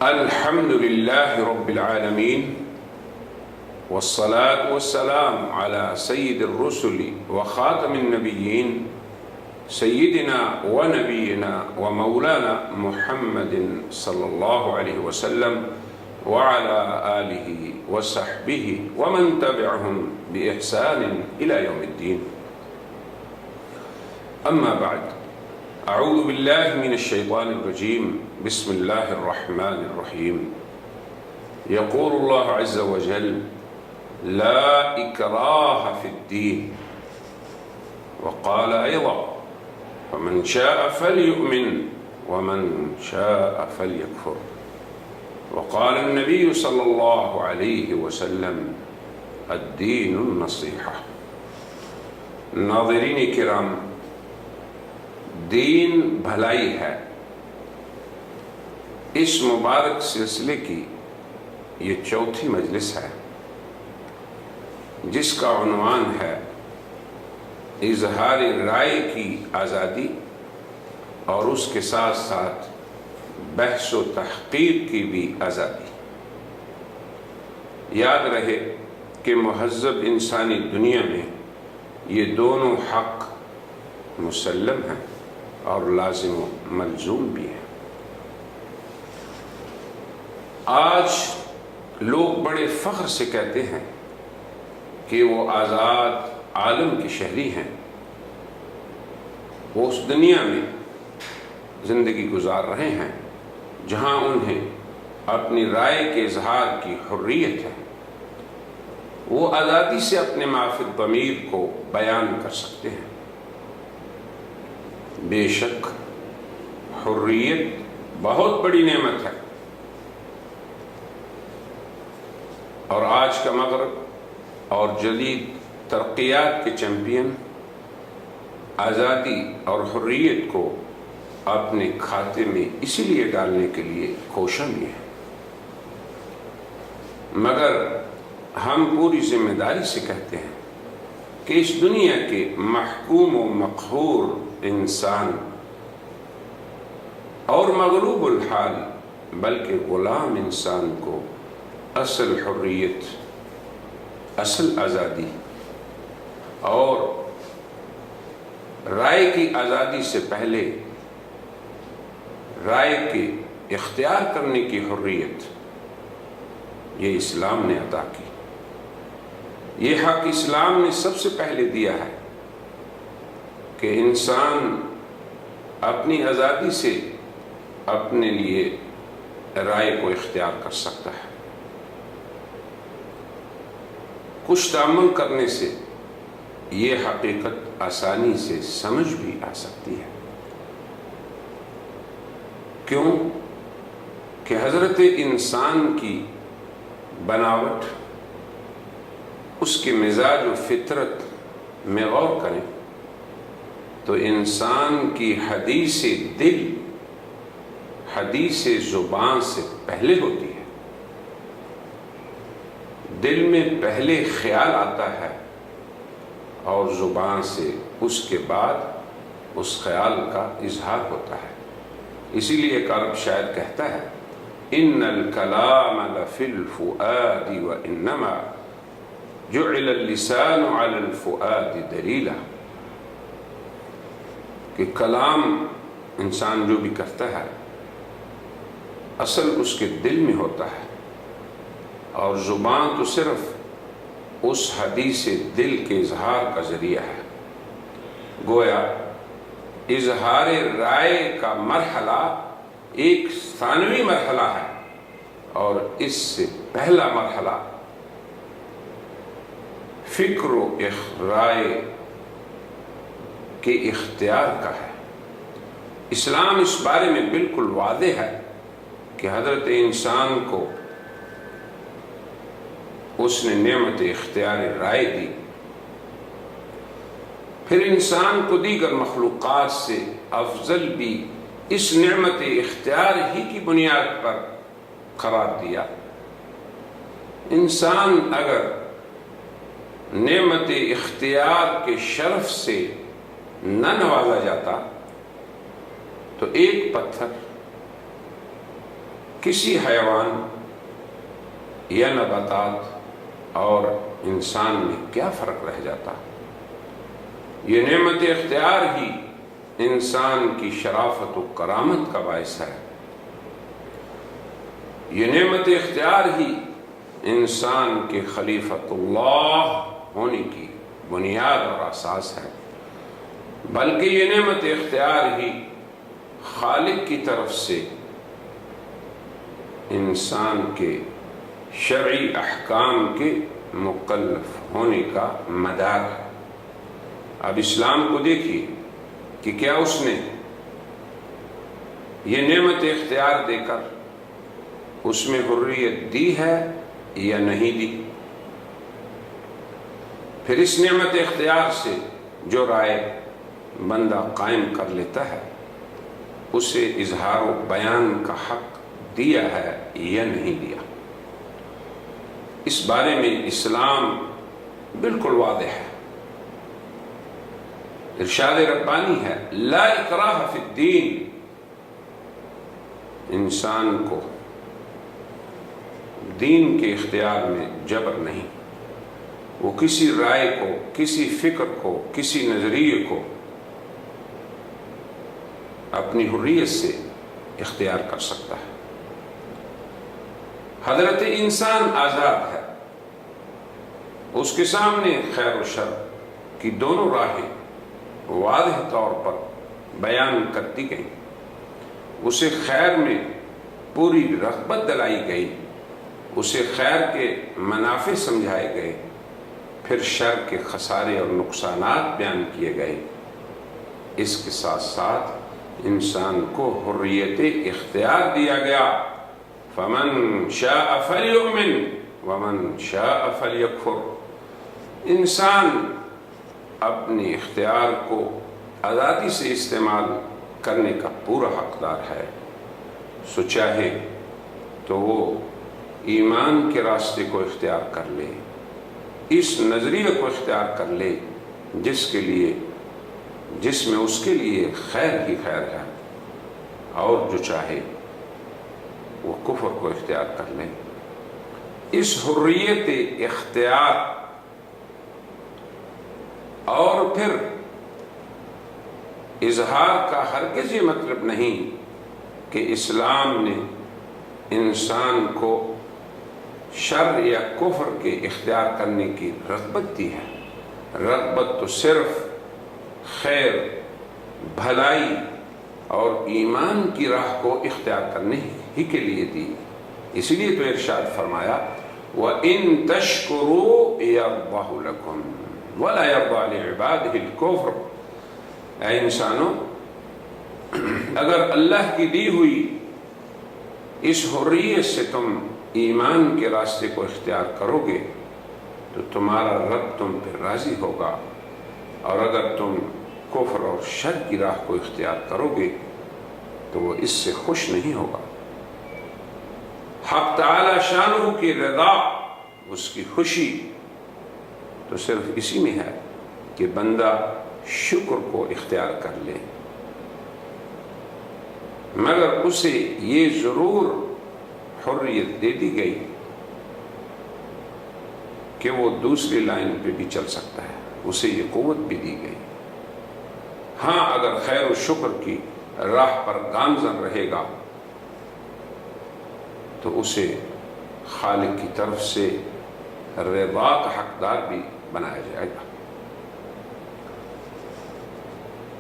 الحمد لله رب العالمين والصلاة والسلام على سيد الرسل وخاتم النبيين سيدنا ونبينا ومولانا محمد صلى الله عليه وسلم وعلى آله وصحبه ومن تبعهم بإحسان إلى يوم الدين. أما بعد، أعوذ بالله من الشيطان الرجيم. بسم الله الرحمن الرحيم. يقول الله عز وجل: لا إكراه في الدين. وقال أيضا: فمن شاء فليؤمن ومن شاء فليكفر. وقال النبي صلى الله عليه وسلم: الدين النصيحة. ناظرین کرام، دین بھلائی ہے، اس مبارک سلسلے کی یہ چوتھی مجلس ہے جس کا عنوان ہے اظہار رائے کی آزادی اور اس کے ساتھ ساتھ بحث و تحقیق کی بھی آزادی۔ یاد رہے کہ مہذب انسانی دنیا میں یہ دونوں حق مسلم ہیں اور لازم و ملزوم بھی ہیں۔ آج لوگ بڑے فخر سے کہتے ہیں کہ وہ آزاد عالم کے شہری ہیں، وہ اس دنیا میں زندگی گزار رہے ہیں جہاں انہیں اپنی رائے کے اظہار کی حریت ہے، وہ آزادی سے اپنے معافی الضمیر کو بیان کر سکتے ہیں۔ بے شک حریت بہت بڑی نعمت ہے، اور آج کا مغرب اور جدید ترقیات کے چیمپئن آزادی اور حریت کو اپنے کھاتے میں اسی لیے ڈالنے کے لیے کوشاں بھی ہیں، مگر ہم پوری ذمہ داری سے کہتے ہیں کہ اس دنیا کے محکوم و مقہور انسان اور مغلوب الحال بلکہ غلام انسان کو اصل حریت، اصل آزادی اور رائے کی آزادی سے پہلے رائے کے اختیار کرنے کی حریت یہ اسلام نے عطا کی۔ یہ حق اسلام نے سب سے پہلے دیا ہے کہ انسان اپنی آزادی سے اپنے لیے رائے کو اختیار کر سکتا ہے۔ کچھ تأمل کرنے سے یہ حقیقت آسانی سے سمجھ بھی آ سکتی ہے۔ کیوں کہ حضرت انسان کی بناوٹ، اس کے مزاج و فطرت میں غور کریں تو انسان کی حدیث دل حدیث زبان سے پہلے ہوتی ہے۔ دل میں پہلے خیال آتا ہے اور زبان سے اس کے بعد اس خیال کا اظہار ہوتا ہے۔ اسی لیے ایک عرب شاعر کہتا ہے: ان الکلام لفی الفؤاد وانما جعل اللسان علی الفؤاد دلیلا، کہ کلام انسان جو بھی کرتا ہے اصل اس کے دل میں ہوتا ہے، اور زبان تو صرف اس حدیث دل کے اظہار کا ذریعہ ہے۔ گویا اظہار رائے کا مرحلہ ایک ثانوی مرحلہ ہے، اور اس سے پہلا مرحلہ فکر و رائے کے اختیار کا ہے۔ اسلام اس بارے میں بالکل واضح ہے کہ حضرت انسان کو اس نے نعمت اختیار رائے دی، پھر انسان کو دیگر مخلوقات سے افضل بھی اس نعمت اختیار ہی کی بنیاد پر قرار دیا۔ انسان اگر نعمت اختیار کے شرف سے نہ نوازا جاتا تو ایک پتھر کسی حیوان یا نباتات اور انسان میں کیا فرق رہ جاتا؟ یہ نعمت اختیار ہی انسان کی شرافت و کرامت کا باعث ہے. یہ نعمت اختیار ہی انسان کے خلیفۃ اللہ ہونے کی بنیاد اور اساس ہے. بلکہ یہ نعمت اختیار ہی خالق کی طرف سے انسان کے شرعی احکام کے مکلف ہونے کا مدار ہے. اب اسلام کو دیکھیے کہ کیا اس نے یہ نعمت اختیار دے کر اس میں حریت دی ہے یا نہیں دی. پھر اس نعمت اختیار سے جو رائے بندہ قائم کر لیتا ہے اسے اظہار و بیان کا حق دیا ہے یا نہیں دیا. اس بارے میں اسلام بالکل واضح ہے. ارشاد ربانی ہے لا اکراہ فی الدین. انسان کو دین کے اختیار میں جبر نہیں. وہ کسی رائے کو، کسی فکر کو، کسی نظریے کو اپنی حریت سے اختیار کر سکتا ہے. حضرت انسان آزاد ہے. اس کے سامنے خیر و شر کی دونوں راہیں واضح طور پر بیان کر دی گئی. اسے خیر میں پوری رغبت دلائی گئی. اسے خیر کے منافع سمجھائے گئے. پھر شر کے خسارے اور نقصانات بیان کیے گئے. اس کے ساتھ ساتھ انسان کو حریت اختیار دیا گیا. فمن شاء فلیؤمن ومن شاء فلیکفر. انسان اپنے اختیار کو آزادی سے استعمال کرنے کا پورا حقدار ہے. سو چاہے تو وہ ایمان کے راستے کو اختیار کر لے، اس نظریے کو اختیار کر لے جس میں اس کے لیے خیر ہی خیر ہے، اور جو چاہے وہ کفر کو اختیار کر لے. اس حریت اختیار اور پھر اظہار کا ہرگز یہ مطلب نہیں کہ اسلام نے انسان کو شر یا کفر کے اختیار کرنے کی رغبت دی ہے. رغبت تو صرف خیر، بھلائی اور ایمان کی راہ کو اختیار کرنے ہی کے لیے دی. اسی لیے تو ارشاد فرمایا وَإِن تَشْكُرُوا يَرْضَهُ لَكُمْ وَلَا يَرْضَى لِعِبَادِهِ الْكُفْرَ. اے انسانوں، اگر اللہ کی دی ہوئی اس حریت سے تم ایمان کے راستے کو اختیار کرو گے تو تمہارا رب تم پہ راضی ہوگا، اور اگر تم کفر اور شر کی راہ کو اختیار کرو گے تو وہ اس سے خوش نہیں ہوگا. حق تعالی شانہ کی رضا، اس کی خوشی تو صرف اسی میں ہے کہ بندہ شکر کو اختیار کر لے. مگر اسے یہ ضرور حریت دے دی گئی کہ وہ دوسری لائن پہ بھی چل سکتا ہے. اسے یہ قوت بھی دی گئی. ہاں، اگر خیر و شکر کی راہ پر گامزن رہے گا تو اسے خالق کی طرف سے رضا کا حقدار بھی بنایا جائے گا.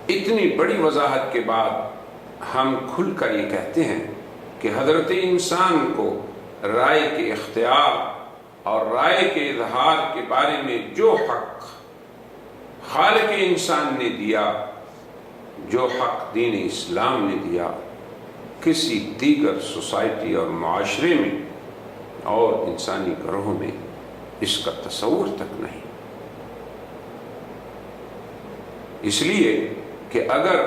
اتنی بڑی وضاحت کے بعد ہم کھل کر یہ کہتے ہیں کہ حضرت انسان کو رائے کے اختیار اور رائے کے اظہار کے بارے میں جو حق خالق انسان نے دیا، جو حق دین اسلام نے دیا، کسی دیگر سوسائٹی اور معاشرے میں اور انسانی گروہ میں اس کا تصور تک نہیں. اس لیے کہ اگر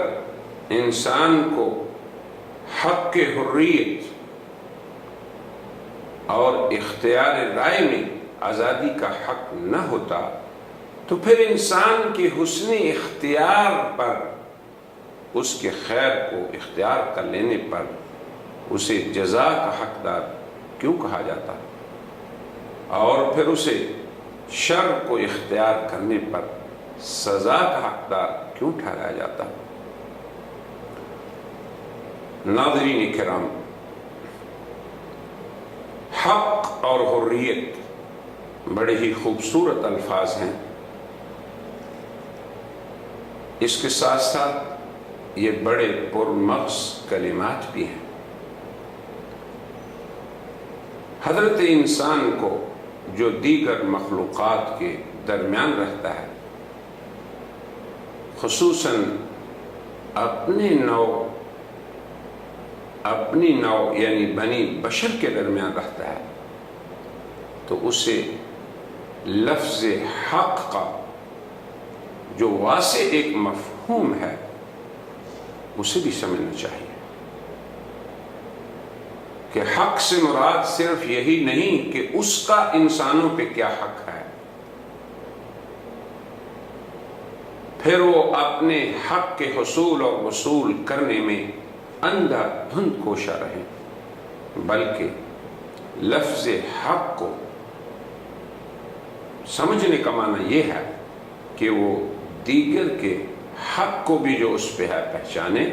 انسان کو حق کے حریت اور اختیار رائے میں آزادی کا حق نہ ہوتا تو پھر انسان کے حسن اختیار پر، اس کے خیر کو اختیار کر لینے پر اسے جزا کا حقدار کیوں کہا جاتا؟ اور پھر اسے شر کو اختیار کرنے پر سزا کا حقدار کیوں ٹھہرایا جاتا؟ ناظرین کرام، حق اور حریت بڑے ہی خوبصورت الفاظ ہیں، اس کے ساتھ ساتھ یہ بڑے پرمغز کلمات بھی ہیں۔ حضرت انسان کو جو دیگر مخلوقات کے درمیان رہتا ہے، خصوصاً اپنی نوع یعنی بنی بشر کے درمیان رہتا ہے، تو اسے لفظ حق کا جو واسع ایک مفہوم ہے اسے بھی سمجھنا چاہیے کہ حق سے مراد صرف یہی نہیں کہ اس کا انسانوں پہ کیا حق ہے، پھر وہ اپنے حق کے حصول اور وصول کرنے میں اندھا دھند کوشاں رہے، بلکہ لفظ حق کو سمجھنے کا معنی یہ ہے کہ وہ دیگر کے حق کو بھی جو اس پہ ہے پہچانے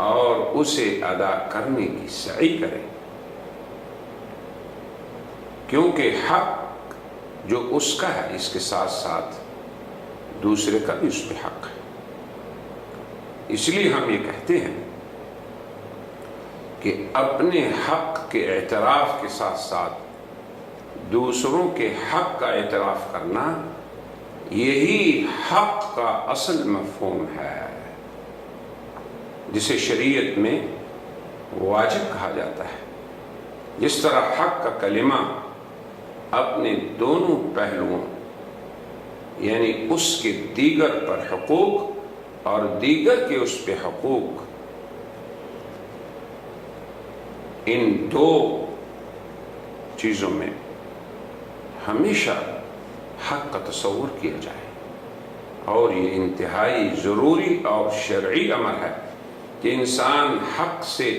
اور اسے ادا کرنے کی سعی کرے، کیونکہ حق جو اس کا ہے اس کے ساتھ ساتھ دوسرے کا بھی اس پہ حق ہے۔ اس لیے ہم یہ کہتے ہیں کہ اپنے حق کے اعتراف کے ساتھ ساتھ دوسروں کے حق کا اعتراف کرنا یہی حق کا اصل مفہوم ہے، جسے شریعت میں واجب کہا جاتا ہے۔ جس طرح حق کا کلمہ اپنے دونوں پہلوؤں یعنی اس کے دیگر پر حقوق اور دیگر کے اس پہ حقوق، ان دو چیزوں میں ہمیشہ حق کا تصور کیا جائے، اور یہ انتہائی ضروری اور شرعی امر ہے کہ انسان حق سے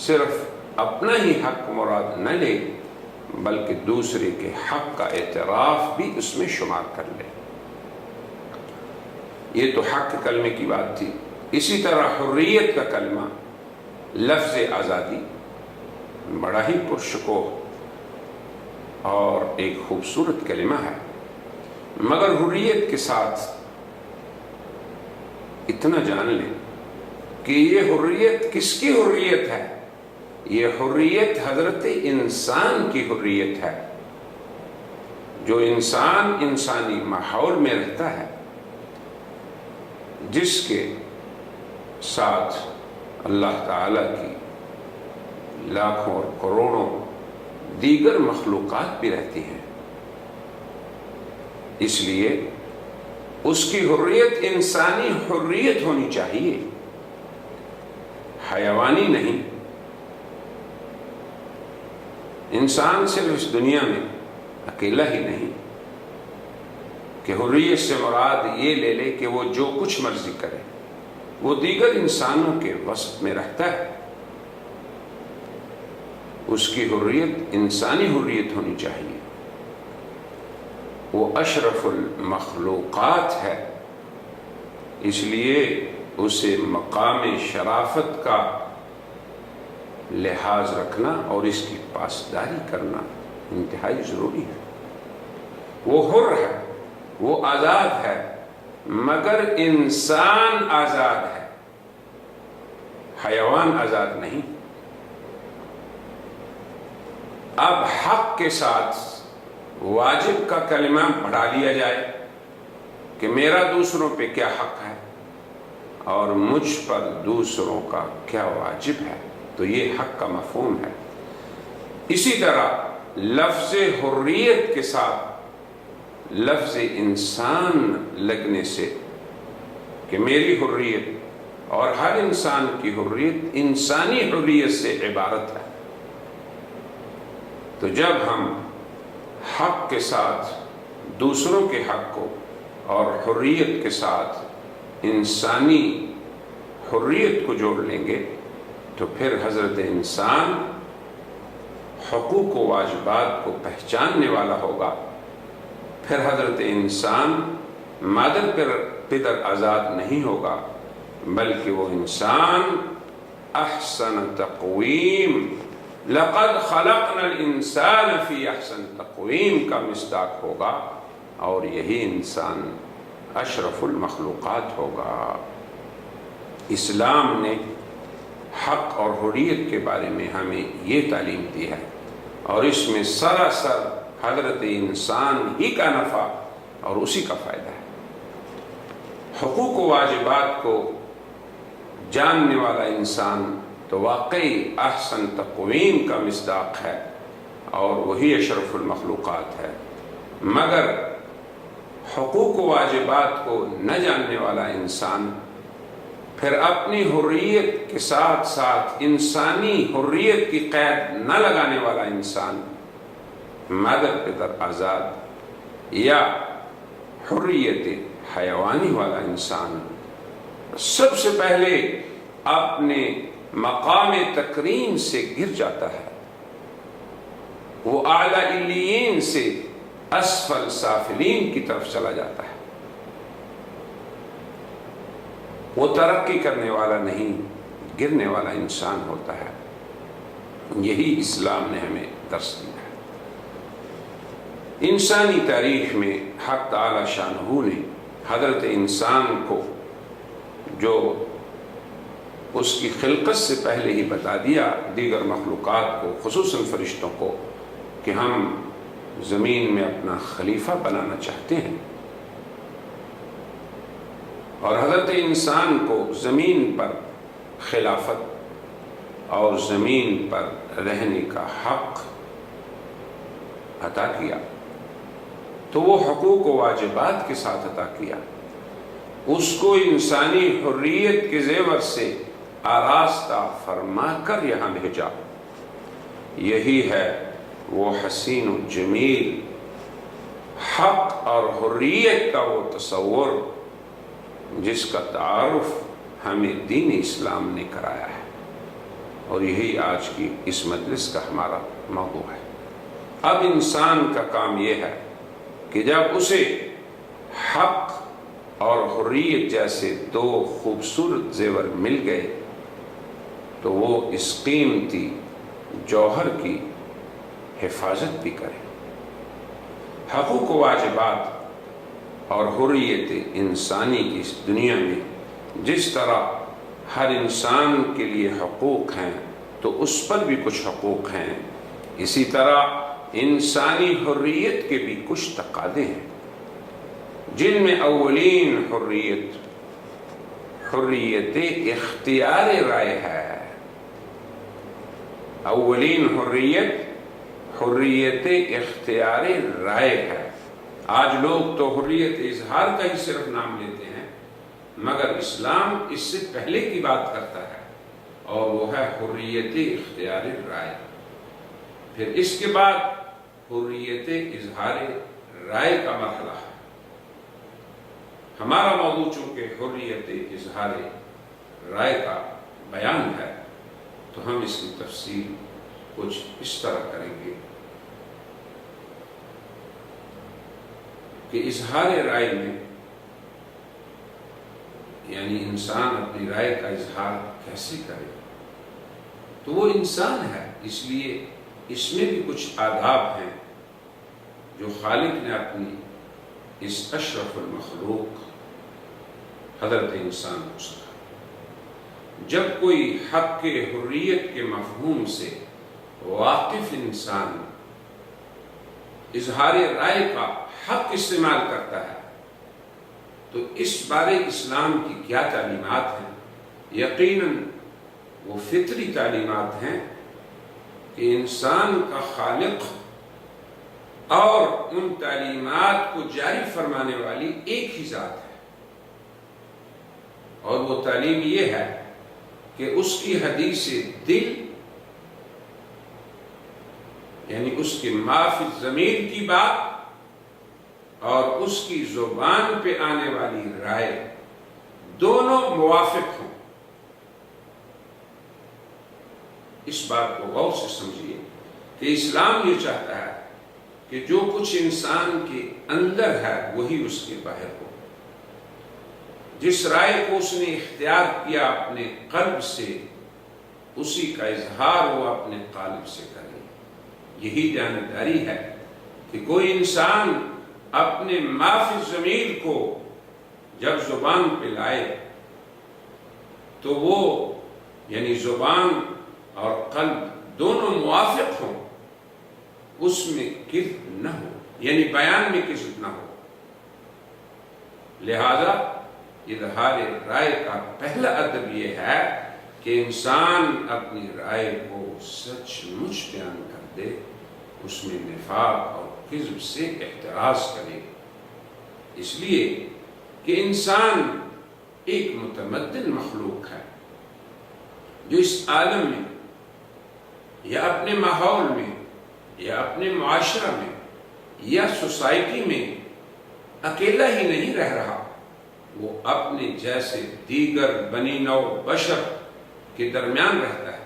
صرف اپنا ہی حق مراد نہ لے بلکہ دوسرے کے حق کا اعتراف بھی اس میں شمار کر لے۔ یہ تو حق کے کلمے کی بات تھی۔ اسی طرح حریت کا کلمہ، لفظ آزادی، بڑا ہی پرشکوہ اور ایک خوبصورت کلمہ ہے، مگر حریت کے ساتھ اتنا جان لیں کہ یہ حریت کس کی حریت ہے؟ یہ حریت حضرت انسان کی حریت ہے۔ جو انسان انسانی ماحول میں رہتا ہے، جس کے ساتھ اللہ تعالیٰ کی لاکھوں اور کروڑوں دیگر مخلوقات بھی رہتی ہیں، اس لیے اس کی حریت انسانی حریت ہونی چاہیے، حیوانی نہیں۔ انسان صرف اس دنیا میں اکیلا ہی نہیں کہ حریت سے مراد یہ لے لے کہ وہ جو کچھ مرضی کرے، وہ دیگر انسانوں کے وسط میں رہتا ہے۔ اس کی حریت انسانی حریت ہونی چاہیے، وہ اشرف المخلوقات ہے، اس لیے اسے مقام شرافت کا لحاظ رکھنا اور اس کی پاسداری کرنا انتہائی ضروری ہے۔ وہ حر ہے، وہ آزاد ہے، مگر انسان آزاد ہے، حیوان آزاد نہیں۔ اب حق کے ساتھ واجب کا کلمہ بڑھا لیا جائے کہ میرا دوسروں پہ کیا حق ہے اور مجھ پر دوسروں کا کیا واجب ہے، تو یہ حق کا مفہوم ہے۔ اسی طرح لفظ حریت کے ساتھ لفظ انسان لگنے سے کہ میری حریت اور ہر انسان کی حریت انسانی حریت سے عبارت ہے، تو جب ہم حق کے ساتھ دوسروں کے حق کو اور حریت کے ساتھ انسانی حریت کو جوڑ لیں گے تو پھر حضرت انسان حقوق و واجبات کو پہچاننے والا ہوگا. پھر حضرت انسان مادر پدر آزاد نہیں ہوگا، بلکہ وہ انسان احسن تقویم، لقد خلقنا الانسان فی احسن تقویم کا مصداق ہوگا، اور یہی انسان اشرف المخلوقات ہوگا. اسلام نے حق اور حریت کے بارے میں ہمیں یہ تعلیم دی ہے، اور اس میں سراسر حضرت انسان ہی کا نفع اور اسی کا فائدہ ہے. حقوق و واجبات کو جاننے والا انسان تو واقعی احسن تقویم کا مصداق ہے، اور وہی اشرف المخلوقات ہے. مگر حقوق و واجبات کو نہ جاننے والا انسان پھر اپنی حریت کے ساتھ ساتھ انسانی حریت کی قید نہ لگانے والا انسان، مادر پدر آزاد یا حریت حیوانی والا انسان، سب سے پہلے اپنے مقام تکریم سے گر جاتا ہے. وہ اعلیٰ علیین سے اسفل سافلین کی طرف چلا جاتا ہے. وہ ترقی کرنے والا نہیں، گرنے والا انسان ہوتا ہے. یہی اسلام نے ہمیں درس دیا ہے. انسانی تاریخ میں حق تعالی شانہ نے حضرت انسان کو جو اس کی خلقت سے پہلے ہی بتا دیا دیگر مخلوقات کو، خصوصاً فرشتوں کو، کہ ہم زمین میں اپنا خلیفہ بنانا چاہتے ہیں، اور حضرت انسان کو زمین پر خلافت اور زمین پر رہنے کا حق عطا کیا. تو وہ حقوق و واجبات کے ساتھ عطا کیا. اس کو انسانی حریت کے زیور سے آراستہ فرما کر یہاں بھیجا. یہی ہے وہ حسین و جمیل حق اور حریت کا وہ تصور جس کا تعارف ہمیں دین اسلام نے کرایا ہے، اور یہی آج کی اس مجلس کا ہمارا موضوع ہے. اب انسان کا کام یہ ہے کہ جب اسے حق اور حریت جیسے دو خوبصورت زیور مل گئے تو وہ اس قیمتی جوہر کی حفاظت بھی کرے. حقوق و واجبات اور حریت انسانی کی اس دنیا میں جس طرح ہر انسان کے لیے حقوق ہیں تو اس پر بھی کچھ حقوق ہیں، اسی طرح انسانی حریت کے بھی کچھ تقاضے ہیں، جن میں اولین حریت اختیار رائے ہے. اولین حریت اختیار رائے ہے. آج لوگ تو حریت اظہار کا ہی صرف نام لیتے ہیں، مگر اسلام اس سے پہلے کی بات کرتا ہے، اور وہ ہے حریت اختیار رائے. پھر اس کے بعد حریت اظہار رائے کا مرحلہ ہے. ہمارا موضوع چونکہ حریت اظہار رائے کا بیان ہے، تو ہم اس کی تفصیل کچھ اس طرح کریں گے کہ اظہار رائے میں یعنی انسان اپنی رائے کا اظہار کیسے کرے. تو وہ انسان ہے، اس لیے اس میں بھی کچھ آداب ہیں جو خالق نے اپنی اس اشرف المخلوق حضرت انسان کو سکھایا. جب کوئی حق کے حریت کے مفہوم سے واقف انسان اظہار رائے کا حق استعمال کرتا ہے تو اس بارے اسلام کی کیا تعلیمات ہیں؟ یقیناً وہ فطری تعلیمات ہیں کہ انسان کا خالق اور ان تعلیمات کو جاری فرمانے والی ایک ہی ذات ہے، اور وہ تعلیم یہ ہے کہ اس کی حدیث دل یعنی اس کے ما فی الضمیر کی بات اور اس کی زبان پہ آنے والی رائے دونوں موافق ہوں. اس بات کو غور سے سمجھیے کہ اسلام یہ چاہتا ہے کہ جو کچھ انسان کے اندر ہے وہی اس کے باہر ہو. جس رائے کو اس نے اختیار کیا اپنے قلب سے، اسی کا اظہار وہ اپنے قالب سے کرے. یہی دیانتداری ہے کہ کوئی انسان اپنے ما فی الضمیر کو جب زبان پہ لائے تو وہ یعنی زبان اور قلب دونوں موافق ہوں، اس میں کذب نہ ہو، یعنی بیان میں کذب نہ ہو. لہذا اظہار رائے کا پہلا ادب یہ ہے کہ انسان اپنی رائے کو سچ مچ بیان کر دے، اس میں نفاق اور کذب سے احتراز کرے. اس لیے کہ انسان ایک متمدن مخلوق ہے جو اس عالم میں یا اپنے ماحول میں یا اپنے معاشرہ میں یا سوسائٹی میں اکیلا ہی نہیں رہ رہا، وہ اپنے جیسے دیگر بنی نوع بشر کے درمیان رہتا ہے.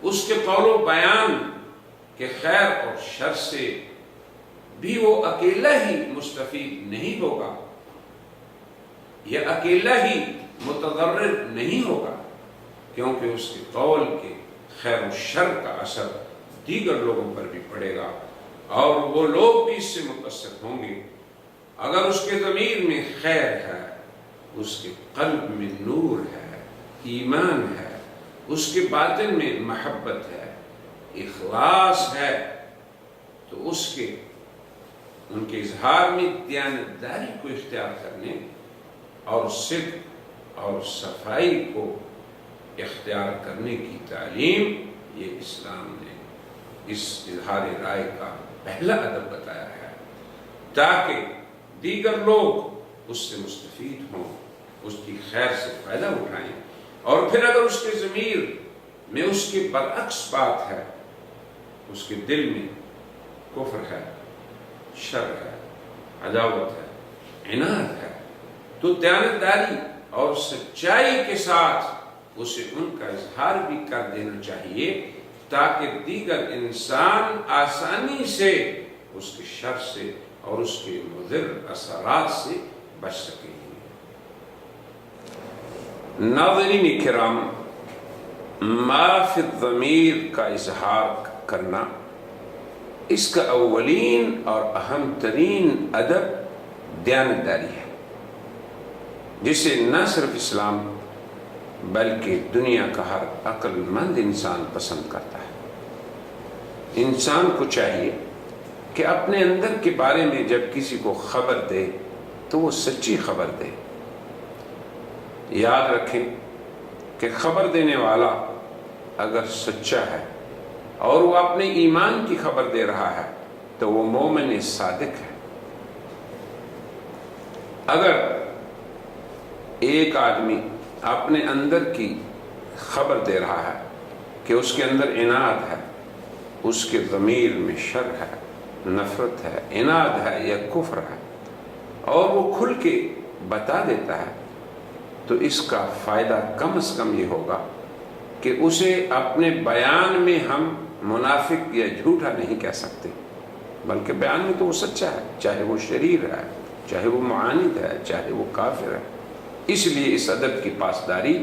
اس کے قول و بیان کے خیر اور شر سے بھی وہ اکیلا ہی مستفید نہیں ہوگا یا اکیلا ہی متضرر نہیں ہوگا، کیونکہ اس کے قول کے خیر و شر کا اثر دیگر لوگوں پر بھی پڑے گا اور وہ لوگ بھی اس سے متاثر ہوں گے. اگر اس کے ضمیر میں خیر ہے، اس کے قلب میں نور ہے، ایمان ہے، اس کے باطن میں محبت ہے، اخلاص ہے، تو ان کے اظہار میں دیانتداری کو اختیار کرنے اور صدق اور صفائی کو اختیار کرنے کی تعلیم یہ اسلام نے اس اظہار رائے کا پہلا ادب بتایا ہے، تاکہ دیگر لوگ اس سے مستفید ہوں، اس کی خیر سے فائدہ اٹھائیں. اور پھر اگر اس کے ضمیر میں اس کے برعکس بات ہے، اس کے دل میں کفر ہے، شر ہے، عداوت ہے، عناد ہے، تو دیانتداری اور سچائی کے ساتھ اسے ان کا اظہار بھی کر دینا چاہیے تاکہ دیگر انسان آسانی سے اس کے شر سے اور اس کے مضر اثرات سے بچ سکیں. ناظرین کرام، ما فی الضمیر کا اظہار کرنا اس کا اولین اور اہم ترین ادب دیانتداری ہے، جسے نہ صرف اسلام بلکہ دنیا کا ہر عقل مند انسان پسند کرتا ہے. انسان کو چاہیے کہ اپنے اندر کے بارے میں جب کسی کو خبر دے تو وہ سچی خبر دے. یاد رکھیں کہ خبر دینے والا اگر سچا ہے اور وہ اپنے ایمان کی خبر دے رہا ہے تو وہ مومن صادق ہے. اگر ایک آدمی اپنے اندر کی خبر دے رہا ہے کہ اس کے اندر عناد ہے، اس کے ضمیر میں شر ہے، نفرت ہے، عناد ہے یا کفر ہے، اور وہ کھل کے بتا دیتا ہے، تو اس کا فائدہ کم از کم یہ ہوگا کہ اسے اپنے بیان میں ہم منافق یا جھوٹا نہیں کہہ سکتے، بلکہ بیان میں تو وہ سچا ہے، چاہے وہ شریر ہے، چاہے وہ معاند ہے، چاہے وہ کافر ہے. اس لیے اس ادب کی پاسداری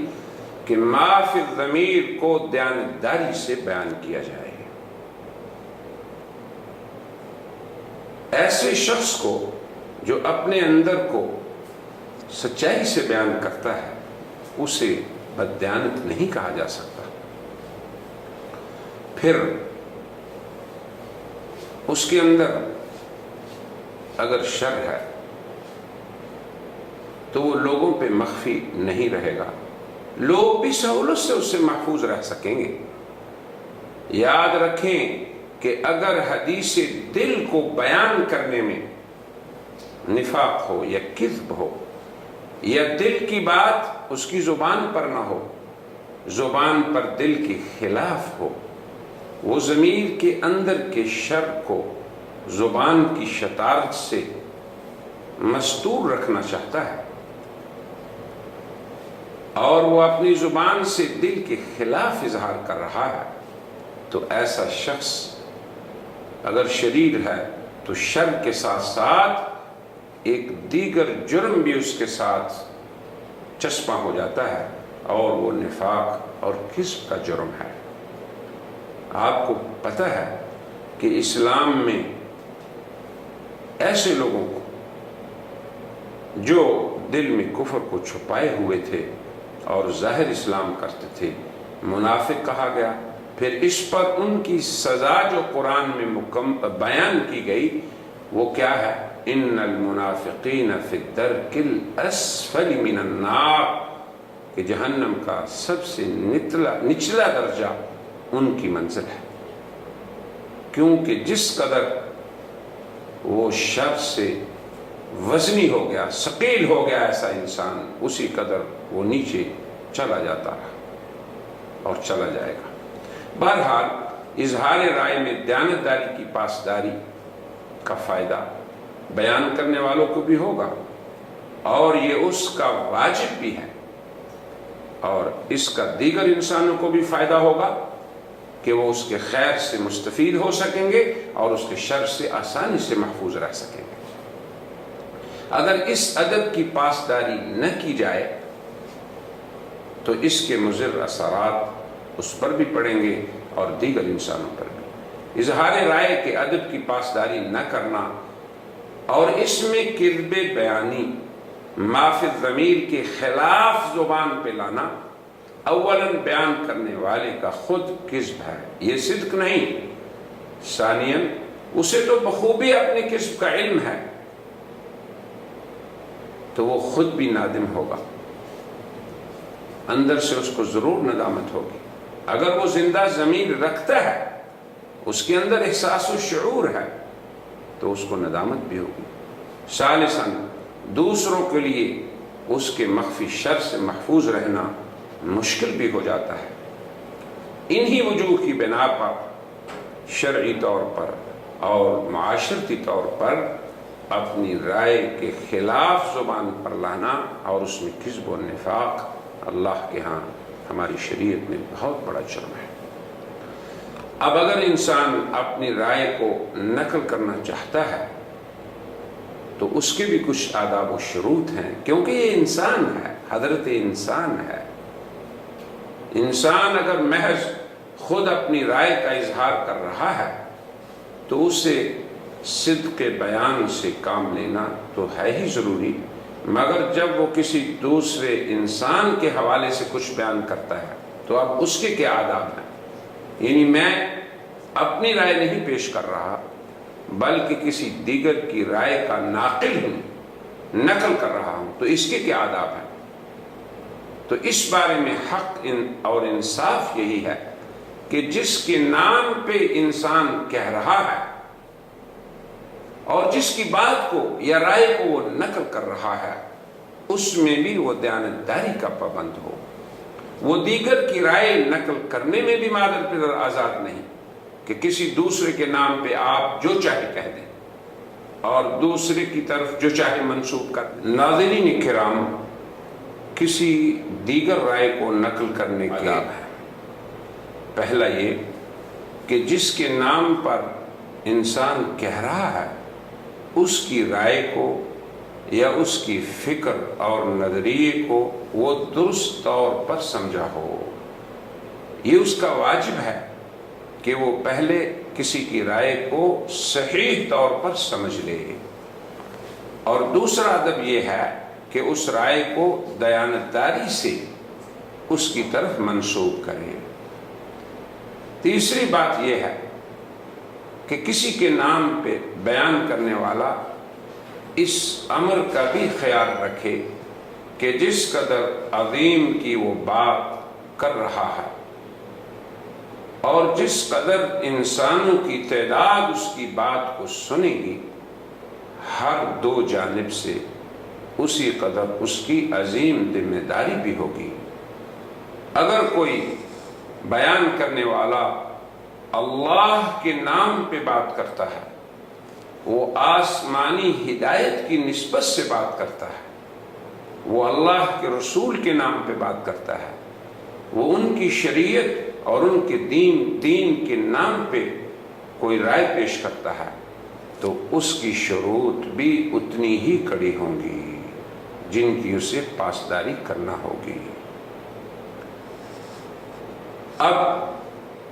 کہ ما فی الضمیر کو دیانتداری سے بیان کیا جائے. ایسے شخص کو جو اپنے اندر کو سچائی سے بیان کرتا ہے اسے بددیانت نہیں کہا جا سکتا. پھر اس کے اندر اگر شر ہے تو وہ لوگوں پہ مخفی نہیں رہے گا، لوگ بھی سہولت سے اس سے محفوظ رہ سکیں گے. یاد رکھیں کہ اگر حدیث دل کو بیان کرنے میں نفاق ہو یا کذب ہو، یا دل کی بات اس کی زبان پر نہ ہو، زبان پر دل کے خلاف ہو، وہ ضمیر کے اندر کے شر کو زبان کی شطارت سے مستور رکھنا چاہتا ہے، اور وہ اپنی زبان سے دل کے خلاف اظہار کر رہا ہے، تو ایسا شخص اگر شریر ہے تو شر کے ساتھ ساتھ ایک دیگر جرم بھی اس کے ساتھ چسپاں ہو جاتا ہے، اور وہ نفاق اور کذب کا جرم ہے۔ آپ کو پتہ ہے کہ اسلام میں ایسے لوگوں کو جو دل میں کفر کو چھپائے ہوئے تھے اور ظاہر اسلام کرتے تھے، منافق کہا گیا۔ پھر اس پر ان کی سزا جو قرآن میں بیان کی گئی وہ کیا ہے؟ ان المنافقین فی الدرک الاسفل من النار، کہ جہنم کا سب سے نچلا درجہ ان کی منزل ہے، کیونکہ جس قدر وہ شر سے وزنی ہو گیا، ثقیل ہو گیا ایسا انسان، اسی قدر وہ نیچے چلا جاتا رہا اور چلا جائے گا۔ بہرحال اظہار رائے میں دیانتداری کی پاسداری کا فائدہ بیان کرنے والوں کو بھی ہوگا، اور یہ اس کا واجب بھی ہے، اور اس کا دیگر انسانوں کو بھی فائدہ ہوگا کہ وہ اس کے خیر سے مستفید ہو سکیں گے اور اس کے شر سے آسانی سے محفوظ رہ سکیں گے۔ اگر اس ادب کی پاسداری نہ کی جائے تو اس کے مضر اثرات اس پر بھی پڑیں گے اور دیگر انسانوں پر بھی۔ اظہار رائے کے ادب کی پاسداری نہ کرنا اور اس میں کذب بیانی ما فی الضمیر کے خلاف زبان پہ لانا، اولاً بیان کرنے والے کا خود کذب ہے، یہ صدق نہیں۔ ثانیاً اسے تو بخوبی اپنے کذب کا علم ہے، تو وہ خود بھی نادم ہوگا، اندر سے اس کو ضرور ندامت ہوگی۔ اگر وہ زندہ ضمیر رکھتا ہے، اس کے اندر احساس و شعور ہے، تو اس کو ندامت بھی ہوگی۔ ثالثاً دوسروں کے لیے اس کے مخفی شر سے محفوظ رہنا مشکل بھی ہو جاتا ہے۔ انہی وجوہ کی بنا پر شرعی طور پر اور معاشرتی طور پر اپنی رائے کے خلاف زبان پر لانا اور اس میں کذب و نفاق اللہ کے ہاں ہماری شریعت میں بہت بڑا جرم ہے۔ اب اگر انسان اپنی رائے کو نقل کرنا چاہتا ہے تو اس کے بھی کچھ آداب و شروط ہیں، کیونکہ یہ انسان ہے، حضرت انسان ہے۔ انسان اگر محض خود اپنی رائے کا اظہار کر رہا ہے تو اسے صدق بیان سے کام لینا تو ہے ہی ضروری، مگر جب وہ کسی دوسرے انسان کے حوالے سے کچھ بیان کرتا ہے تو اب اس کے کیا آداب ہیں؟ یعنی میں اپنی رائے نہیں پیش کر رہا بلکہ کسی دیگر کی رائے کا ناقل ہوں، نقل کر رہا ہوں، تو اس کے کیا آداب ہیں؟ تو اس بارے میں حق اور انصاف یہی ہے کہ جس کے نام پہ انسان کہہ رہا ہے اور جس کی بات کو یا رائے کو وہ نقل کر رہا ہے، اس میں بھی وہ دیانتداری کا پابند ہو، وہ دیگر کی رائے نقل کرنے میں بھی مادر پدر آزاد نہیں کہ کسی دوسرے کے نام پہ آپ جو چاہے کہہ دیں اور دوسرے کی طرف جو چاہے منسوب کر دیں۔ ناظرین کرام، کسی دیگر رائے کو نقل کرنے کے آداب ہیں۔ پہلا یہ کہ جس کے نام پر انسان کہہ رہا ہے اس کی رائے کو یا اس کی فکر اور نظریے کو وہ درست طور پر سمجھا ہو، یہ اس کا واجب ہے کہ وہ پہلے کسی کی رائے کو صحیح طور پر سمجھ لے، اور دوسرا ادب یہ ہے کہ اس رائے کو دیانتداری سے اس کی طرف منسوب کرے۔ تیسری بات یہ ہے کہ کسی کے نام پہ بیان کرنے والا اس امر کا بھی خیال رکھے کہ جس قدر عظیم کی وہ بات کر رہا ہے اور جس قدر انسانوں کی تعداد اس کی بات کو سنے گی، ہر دو جانب سے اسی قدر اس کی عظیم ذمہ داری بھی ہوگی۔ اگر کوئی بیان کرنے والا اللہ کے نام پہ بات کرتا ہے، وہ آسمانی ہدایت کی نسبت سے بات کرتا ہے، وہ اللہ کے رسول کے نام پہ بات کرتا ہے، وہ ان کی شریعت اور ان کے دین کے نام پہ کوئی رائے پیش کرتا ہے، تو اس کی شروط بھی اتنی ہی کڑی ہوں گی جن کی اسے پاسداری کرنا ہوگی۔ اب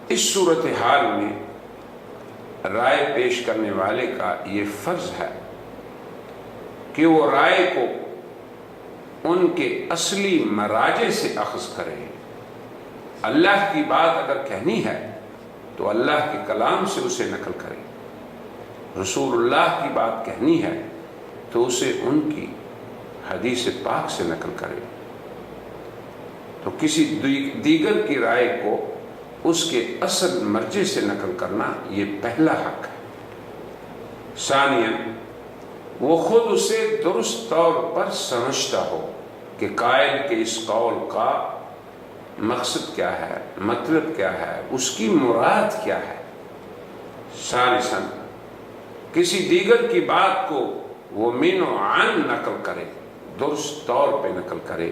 اس صورتحال میں رائے پیش کرنے والے کا یہ فرض ہے کہ وہ رائے کو ان کے اصلی مراجع سے اخذ کرے۔ اللہ کی بات اگر کہنی ہے تو اللہ کے کلام سے اسے نقل کرے، رسول اللہ کی بات کہنی ہے تو اسے ان کی حدیث پاک سے نقل کرے، تو کسی دیگر کی رائے کو اس کے اصل مرجع سے نقل کرنا یہ پہلا حق ہے۔ ثانیاً، وہ خود اسے درست طور پر سمجھتا ہو کہ قائل کے اس قول کا مقصد کیا ہے، مطلب کیا ہے، اس کی مراد کیا ہے۔ ثالثاً، کسی دیگر کی بات کو وہ من و عن نقل کرے، درست طور پہ نقل کرے،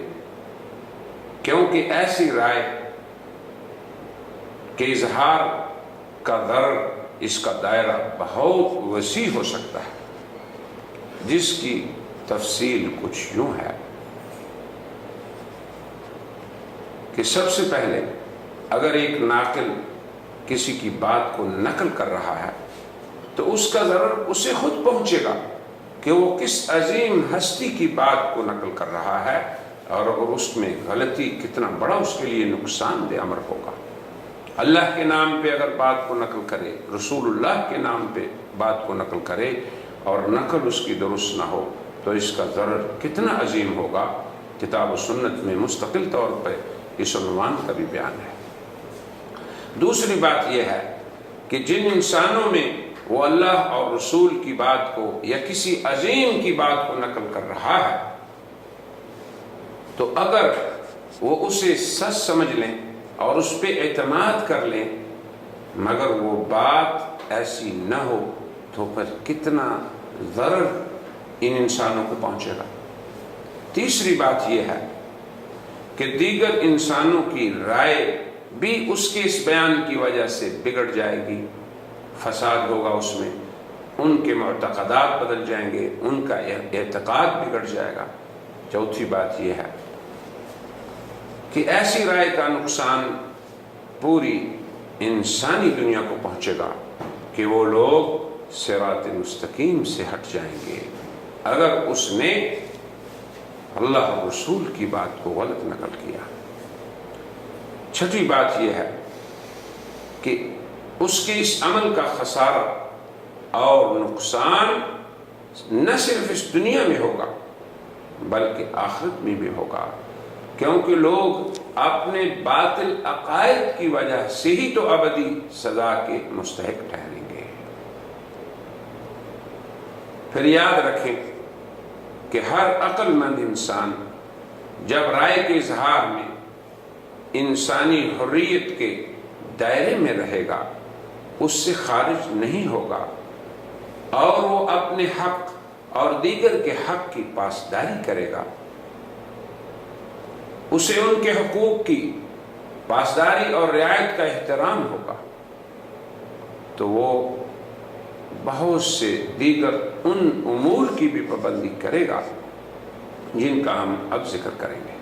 کیونکہ ایسی رائے کے اظہار کا ضرر، اس کا دائرہ بہت وسیع ہو سکتا ہے، جس کی تفصیل کچھ یوں ہے کہ سب سے پہلے اگر ایک ناقل کسی کی بات کو نقل کر رہا ہے تو اس کا ضرر اسے خود پہنچے گا کہ وہ کس عظیم ہستی کی بات کو نقل کر رہا ہے، اور اگر اس میں غلطی کتنا بڑا اس کے لیے نقصان دہ امر ہوگا۔ اللہ کے نام پہ اگر بات کو نقل کرے، رسول اللہ کے نام پہ بات کو نقل کرے اور نقل اس کی درست نہ ہو تو اس کا ضرر کتنا عظیم ہوگا۔ کتاب و سنت میں مستقل طور پہ اس عنوان کا بھی بیان ہے۔ دوسری بات یہ ہے کہ جن انسانوں میں وہ اللہ اور رسول کی بات کو یا کسی عظیم کی بات کو نقل کر رہا ہے، تو اگر وہ اسے سچ سمجھ لیں اور اس پہ اعتماد کر لیں مگر وہ بات ایسی نہ ہو تو پھر کتنا ضرر ان انسانوں کو پہنچے گا۔ تیسری بات یہ ہے کہ دیگر انسانوں کی رائے بھی اس کے اس بیان کی وجہ سے بگڑ جائے گی، فساد ہوگا اس میں، ان کے معتقدات بدل جائیں گے، ان کا اعتقاد بگڑ جائے گا۔ چوتھی بات یہ ہے کہ ایسی رائے کا نقصان پوری انسانی دنیا کو پہنچے گا کہ وہ لوگ صراط مستقیم سے ہٹ جائیں گے اگر اس نے اللہ اور رسول کی بات کو غلط نقل کیا۔ چھٹی بات یہ ہے کہ اس کے اس عمل کا خسارہ اور نقصان نہ صرف اس دنیا میں ہوگا بلکہ آخرت میں بھی ہوگا، کیونکہ لوگ اپنے باطل عقائد کی وجہ سے ہی تو ابدی سزا کے مستحق ٹھہریں گے۔ پھر یاد رکھیں کہ ہر عقل مند انسان جب رائے کے اظہار میں انسانی حریت کے دائرے میں رہے گا اس سے خارج نہیں ہوگا، اور وہ اپنے حق اور دیگر کے حق کی پاسداری کرے گا، اسے ان کے حقوق کی پاسداری اور رعایت کا احترام ہوگا، تو وہ بہت سے دیگر ان امور کی بھی پابندی کرے گا جن کا ہم اب ذکر کریں گے۔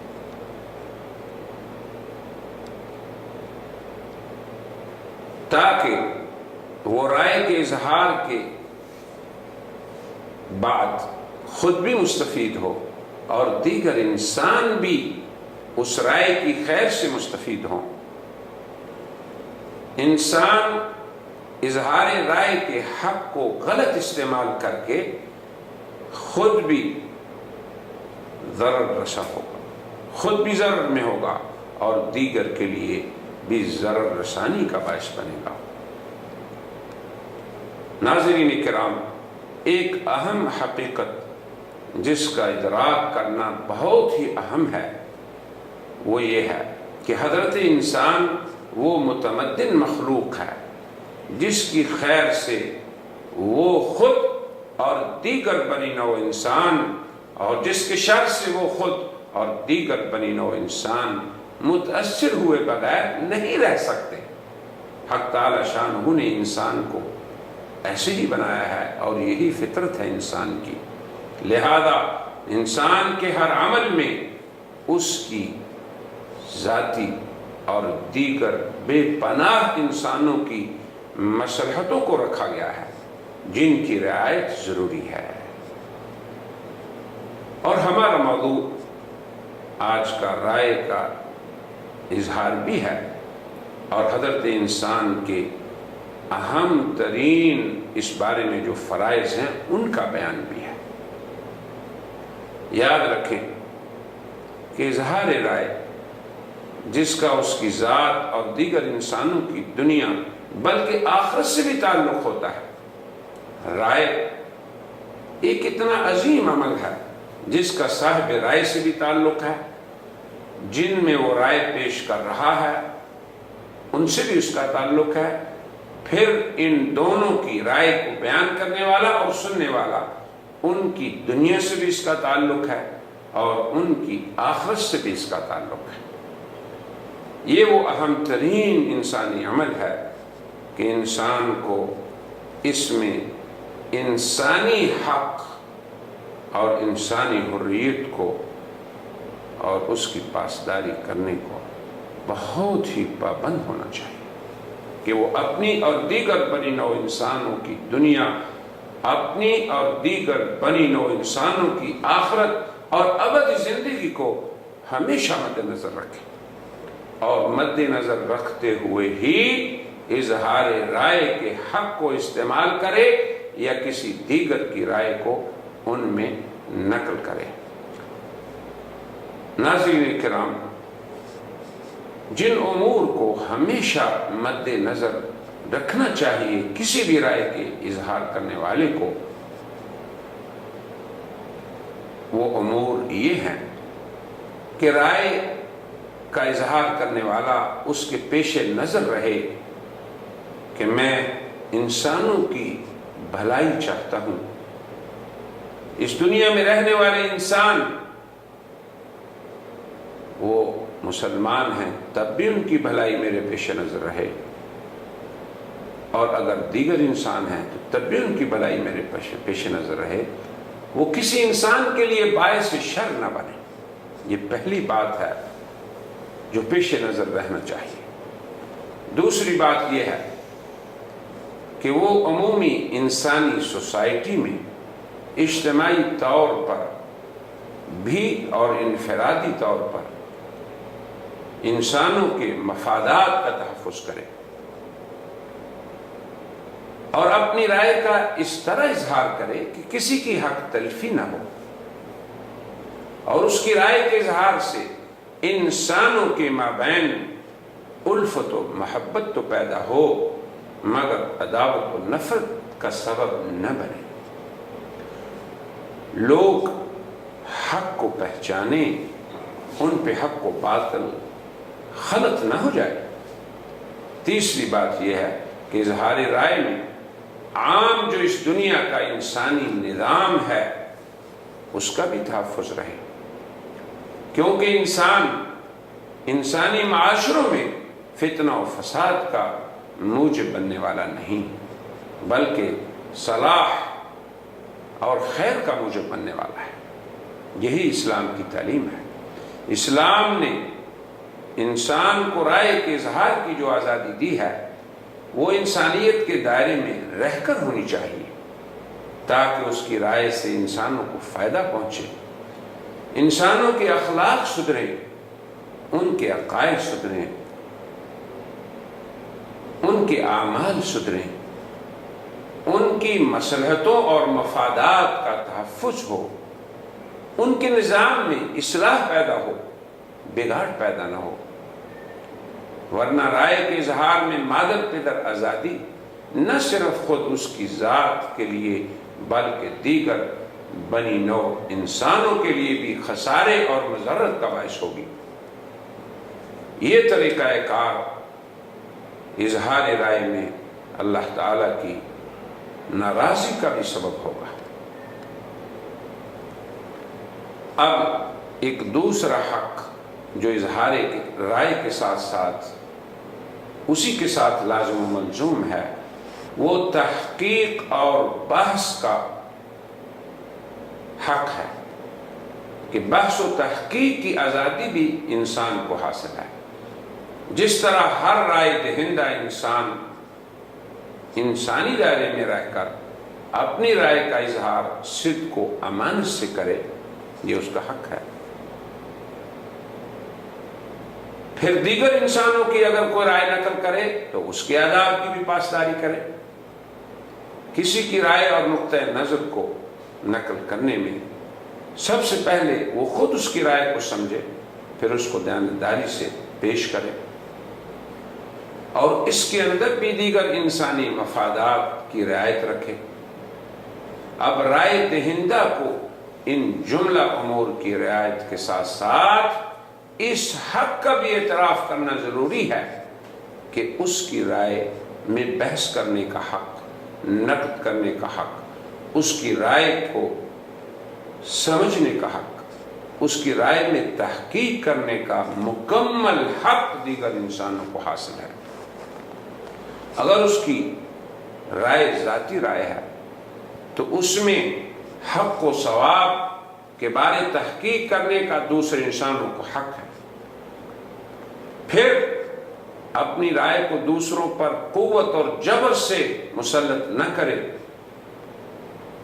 تاکہ وہ رائے کے اظہار کے بعد خود بھی مستفید ہو اور دیگر انسان بھی اس رائے کی خیر سے مستفید ہوں۔ انسان اظہار رائے کے حق کو غلط استعمال کر کے خود بھی ضرر رسا ہوگا، خود بھی ضرر میں ہوگا اور دیگر کے لیے بھی ضرر رسانی کا باعث بنے گا۔ ناظرین کرام، ایک اہم حقیقت جس کا ادراک کرنا بہت ہی اہم ہے وہ یہ ہے کہ حضرت انسان وہ متمدن مخلوق ہے جس کی خیر سے وہ خود اور دیگر بنی نوع انسان، اور جس کے شر سے وہ خود اور دیگر بنی نوع انسان متاثر ہوئے بغیر نہیں رہ سکتے۔ حق تعالی شانہ نے انسان کو ایسے ہی بنایا ہے اور یہی فطرت ہے انسان کی، لہذا انسان کے ہر عمل میں اس کی ذاتی اور دیگر بے پناہ انسانوں کی مصلحتوں کو رکھا گیا ہے جن کی رعایت ضروری ہے۔ اور ہمارا موضوع آج کا رائے کا اظہار بھی ہے اور حضرت انسان کے اہم ترین اس بارے میں جو فرائض ہیں ان کا بیان بھی ہے۔ یاد رکھیں کہ اظہار رائے جس کا اس کی ذات اور دیگر انسانوں کی دنیا بلکہ آخرت سے بھی تعلق ہوتا ہے، رائے ایک اتنا عظیم عمل ہے جس کا صاحب رائے سے بھی تعلق ہے، جن میں وہ رائے پیش کر رہا ہے ان سے بھی اس کا تعلق ہے، پھر ان دونوں کی رائے کو بیان کرنے والا اور سننے والا ان کی دنیا سے بھی اس کا تعلق ہے اور ان کی آخرت سے بھی اس کا تعلق ہے۔ یہ وہ اہم ترین انسانی عمل ہے کہ انسان کو اس میں انسانی حق اور انسانی حریت کو اور اس کی پاسداری کرنے کو بہت ہی پابند ہونا چاہیے کہ وہ اپنی اور دیگر بنی نوع انسانوں کی دنیا، اپنی اور دیگر بنی نوع انسانوں کی آخرت اور ابدی زندگی کو ہمیشہ مد نظر رکھے اور مد نظر رکھتے ہوئے ہی اظہار رائے کے حق کو استعمال کرے یا کسی دیگر کی رائے کو ان میں نقل کرے۔ ناظرین کرام، جن امور کو ہمیشہ مد نظر رکھنا چاہیے کسی بھی رائے کے اظہار کرنے والے کو، وہ امور یہ ہیں کہ رائے کا اظہار کرنے والا اس کے پیش نظر رہے کہ میں انسانوں کی بھلائی چاہتا ہوں، اس دنیا میں رہنے والے انسان وہ مسلمان ہیں تب بھی ان کی بھلائی میرے پیش نظر رہے، اور اگر دیگر انسان ہیں تو تب بھی ان کی بھلائی میرے پیش نظر رہے، وہ کسی انسان کے لیے باعث شر نہ بنے۔ یہ پہلی بات ہے جو پیش نظر رہنا چاہیے۔ دوسری بات یہ ہے کہ وہ عمومی انسانی سوسائٹی میں اجتماعی طور پر بھی اور انفرادی طور پر انسانوں کے مفادات کا تحفظ کرے اور اپنی رائے کا اس طرح اظہار کرے کہ کسی کی حق تلفی نہ ہو، اور اس کی رائے کے اظہار سے انسانوں کے مابین الفت و محبت تو پیدا ہو مگر عداوت و نفرت کا سبب نہ بنے، لوگ حق کو پہچانے، ان پہ حق و باطل خلط نہ ہو جائے۔ تیسری بات یہ ہے کہ اظہار رائے میں عام جو اس دنیا کا انسانی نظام ہے اس کا بھی تحفظ رہے، کیونکہ انسانی معاشروں میں فتنہ و فساد کا موجب بننے والا نہیں بلکہ صلاح اور خیر کا موجب بننے والا ہے۔ یہی اسلام کی تعلیم ہے۔ اسلام نے انسان کو رائے کے اظہار کی جو آزادی دی ہے وہ انسانیت کے دائرے میں رہ کر ہونی چاہیے تاکہ اس کی رائے سے انسانوں کو فائدہ پہنچے، انسانوں کے اخلاق سدھریں، ان کے عقائد سدھریں، ان کے اعمال سدھریں، ان کی مصلحتوں اور مفادات کا تحفظ ہو، ان کے نظام میں اصلاح پیدا ہو، بگاڑ پیدا نہ ہو، ورنہ رائے کے اظہار میں مادر پدر آزادی نہ صرف خود اس کی ذات کے لیے بلکہ دیگر بنی نوع انسانوں کے لیے بھی خسارے اور مضرت کا باعث ہوگی۔ یہ طریقہ کار اظہار رائے میں اللہ تعالیٰ کی ناراضی کا بھی سبب ہوگا۔ اب ایک دوسرا حق جو اظہار رائے کے ساتھ ساتھ اسی کے ساتھ لازم و ملزوم ہے، وہ تحقیق اور بحث کا حق ہے کہ بحث و تحقیق کی آزادی بھی انسان کو حاصل ہے۔ جس طرح ہر رائے دہندہ انسان انسانی دائرے میں رہ کر اپنی رائے کا اظہار صدق و امانت سے کرے، یہ اس کا حق ہے۔ پھر دیگر انسانوں کی اگر کوئی رائے نقل کرے تو اس کے آداب کی بھی پاسداری کرے۔ کسی کی رائے اور نقطہ نظر کو نقل کرنے میں سب سے پہلے وہ خود اس کی رائے کو سمجھے، پھر اس کو دیانتداری سے پیش کرے، اور اس کے اندر بھی دیگر انسانی مفادات کی رعایت رکھے۔ اب رائے دہندہ کو ان جملہ امور کی رعایت کے ساتھ ساتھ اس حق کا بھی اعتراف کرنا ضروری ہے کہ اس کی رائے میں بحث کرنے کا حق، نقد کرنے کا حق، اس کی رائے کو سمجھنے کا حق، اس کی رائے میں تحقیق کرنے کا مکمل حق دیگر انسانوں کو حاصل ہے۔ اگر اس کی رائے ذاتی رائے ہے تو اس میں حق و ثواب کے بارے تحقیق کرنے کا دوسرے انسانوں کو حق ہے۔ پھر اپنی رائے کو دوسروں پر قوت اور جبر سے مسلط نہ کرے،